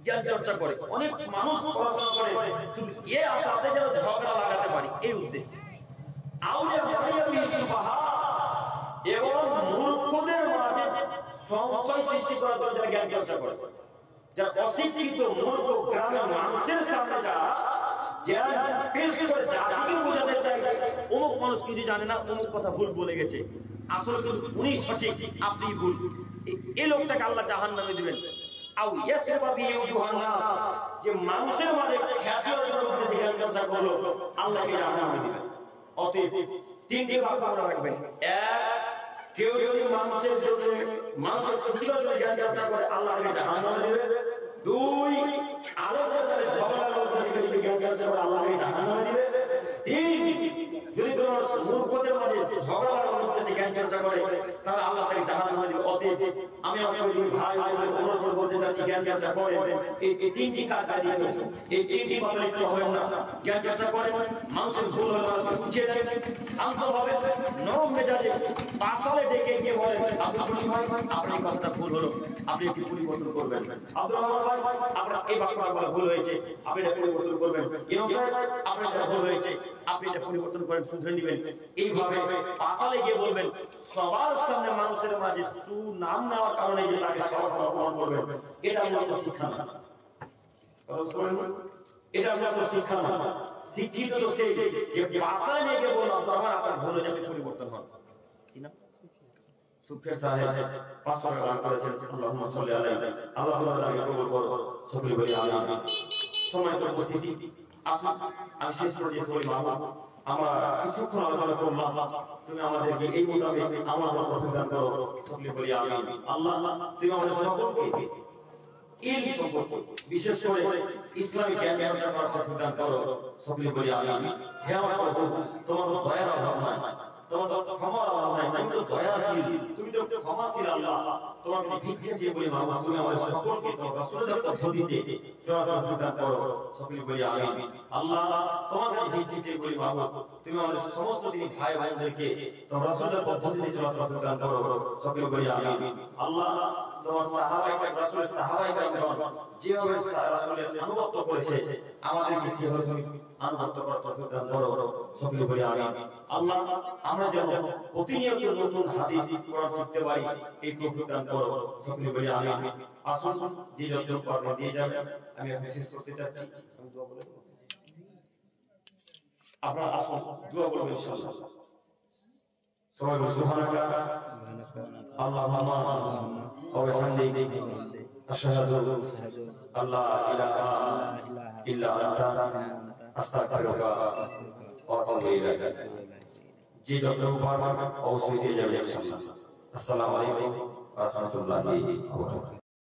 জ্ঞান চর্চা করে, অনেক মানুষ পড়াশোনা করে, শুধু এই আশাতে যেন ঝগড়া লাগাতে পারি, এই উদ্দেশ্যে। আউলিয়া বাড়িয়া বিসুবাহা, এবং মূর্খদের মাঝে সংশয় সৃষ্টি করার জন্য যারা জ্ঞান চর্চা করে, যারা অশিক্ষিত মূর্খ গ্রামের মানুষের সামনে যারা জ্ঞান পেশ করে জাতিকে বোঝাতে চায় অমুক মানুষ কিছু জানে না, অমুক কথা ভুল বলে গেছে, আসলে কিন্তু উনি সঠিক, আপনি ভুল, এই লোকটাকে আল্লাহ জাহান্নামে দিবেন। আও ইয়াসবা বিউজুহান নাস, যে মানুষের মাঝে খ্যাতি অর্জন করতেছে, জ্ঞান চর্চা করলো, আল্লাহকে জাহান্নামে দিবেন। অতএব তিনটি ভাগ আমরা রাখবেন। এক, কেউ যদি মানুষের জন্য, মানুষের খুশির জন্য জ্ঞান চর্চা করে, আল্লাহকে জাহান্নামে দিবে। দুই, আলেমদের সাথে ঝগড়া করতেছে, যদি জ্ঞান চর্চা করে, আল্লাহকে জাহান্নামে দিবে। তিন, যদি কোনো মূর্খদের মাঝে ঝগড়া করতেছে, জ্ঞান চর্চা করে, তাহলে আল্লাহ তাকে জাহান্নামে দিবে। অতএব আমি আপনাদের ভাই অনুরোধ বলতে চাচ্ছি, জ্ঞান চর্চা করে এই তিনটি কাজ দিতে, এই তিনটি ভাবে লিপ্ত হবেন না। জ্ঞান চর্চা করে মানুষের ভুল হলে বুঝিয়ে দেন, শান্তভাবে নরম মেজাজে পাশালে ডেকে গিয়ে বলেন, আব্দুল ভাই আপনার কথাটা ভুল হলো, আপনি একটু পরিবর্তন করবেন। আব্দুল রহমান ভাই আপনার এই বাক্যটা বলা ভুল হয়েছে, আপনি এটা পরিবর্তন করবেন। ইমাম সাহেব আপনার এটা ভুল হয়েছে, আপনি এটা পরিবর্তন করেন, শুধরে নেবেন। এইভাবে পাশালে গিয়ে বলবেন, সবার সামনে মানুষের মাঝে সুনাম নেওয়ার কারণে যে তাকে সবার অপমান করবেন, এটা মূলত শিক্ষা না। এটা মূলত শিক্ষা না। শিক্ষিত তো সেই যে পাশালে নিয়ে গিয়ে বললাম, তো আমার আপনার ভুল হয়ে যাবে, পরিবর্তন হয় কি না। সুফিয়ান সাহেব 500 টাকা দান করেছেন, আল্লাহুম্মা সাল্লি আলাইহি, আল্লাহ তাআলা কবুল করো, সকলে বলি আমিন। সম্মানিত উপস্থিতি, আসুন আমি শেষ পর্যায়ে বলি, মাহবুব আমরা কিছুক্ষণ আলোচনা করলাম, তুমি আমাদেরকে এই মোতাবেক আমার তৌফিক দান করো, সকলে বলি আমিন। আল্লাহ তুমি আমাদের সকলকে ইলম সম্পর্কে, বিশেষ করে ইসলামী জ্ঞান চর্চা করার তৌফিক দান করো, সকলে বলি আমিন। হে আমার প্রভু, তোমার তো দয়ার অভাব নাই, তোমার তো ক্ষমার অভাব নাই, তুমি তো দয়াশীল, তুমি তো ক্ষমাশীল। আল্লাহ তোমার কাছে ভিক্ষা চেয়ে বলি, মাহবুব তুমি আমাদের সকলকে তোমার রাসূলের পদ্ধতিতে চলার তৌফিক দান করো, সকলে বলি আমিন। আল্লাহ তোমার কাছে ভিক্ষা চেয়ে বলি, মাহবুব তুমি আমাদের সমস্ত দিনী ভাই বোনদেরকে তোমার রাসূলের পদ্ধতিতে চলার তৌফিক দান করো, সকলে বলি আমিন। আল্লাহ তোমার সাহাবায়ে রাসূলের সাহাবায়ে কেরাম যেভাবে রাসূলের আনুগত্য করেছে, আমাদেরকে সেভাবে তুমি আনুগত্য করার তৌফিক দান করো, সকলে বলি আমিন। আল্লাহ আমরা যেন প্রতিনিয়ত নতুন হাদিস কোরআন শিখতে পারি, এই তৌফিক দান করো, সকলে বলি আমিন। আসুন যে যতটুকু পারবেন দিয়ে যাবেন, আমি এখন শেষ করতে চাচ্ছি, আমি দোয়া বলে দেব, আপনারা আসুন দোয়া বলবেন ইনশাআল্লাহ। সবাই সুবহানাকা আল্লাহুম্মা ওয়া বিহামদিকা আশহাদু আল্লা ইলাহা ইল্লা আনতা আস্তাগফিরুকা ওয়া আতুবু ইলাইক। যে যতটুকু পারবেন অবশ্যই দিয়ে যাবেন ইনশাআল্লাহ। আসসালামু আলাইকুম ওয়া রাহমাতুল্লাহি ওয়া বারাকাতুহু।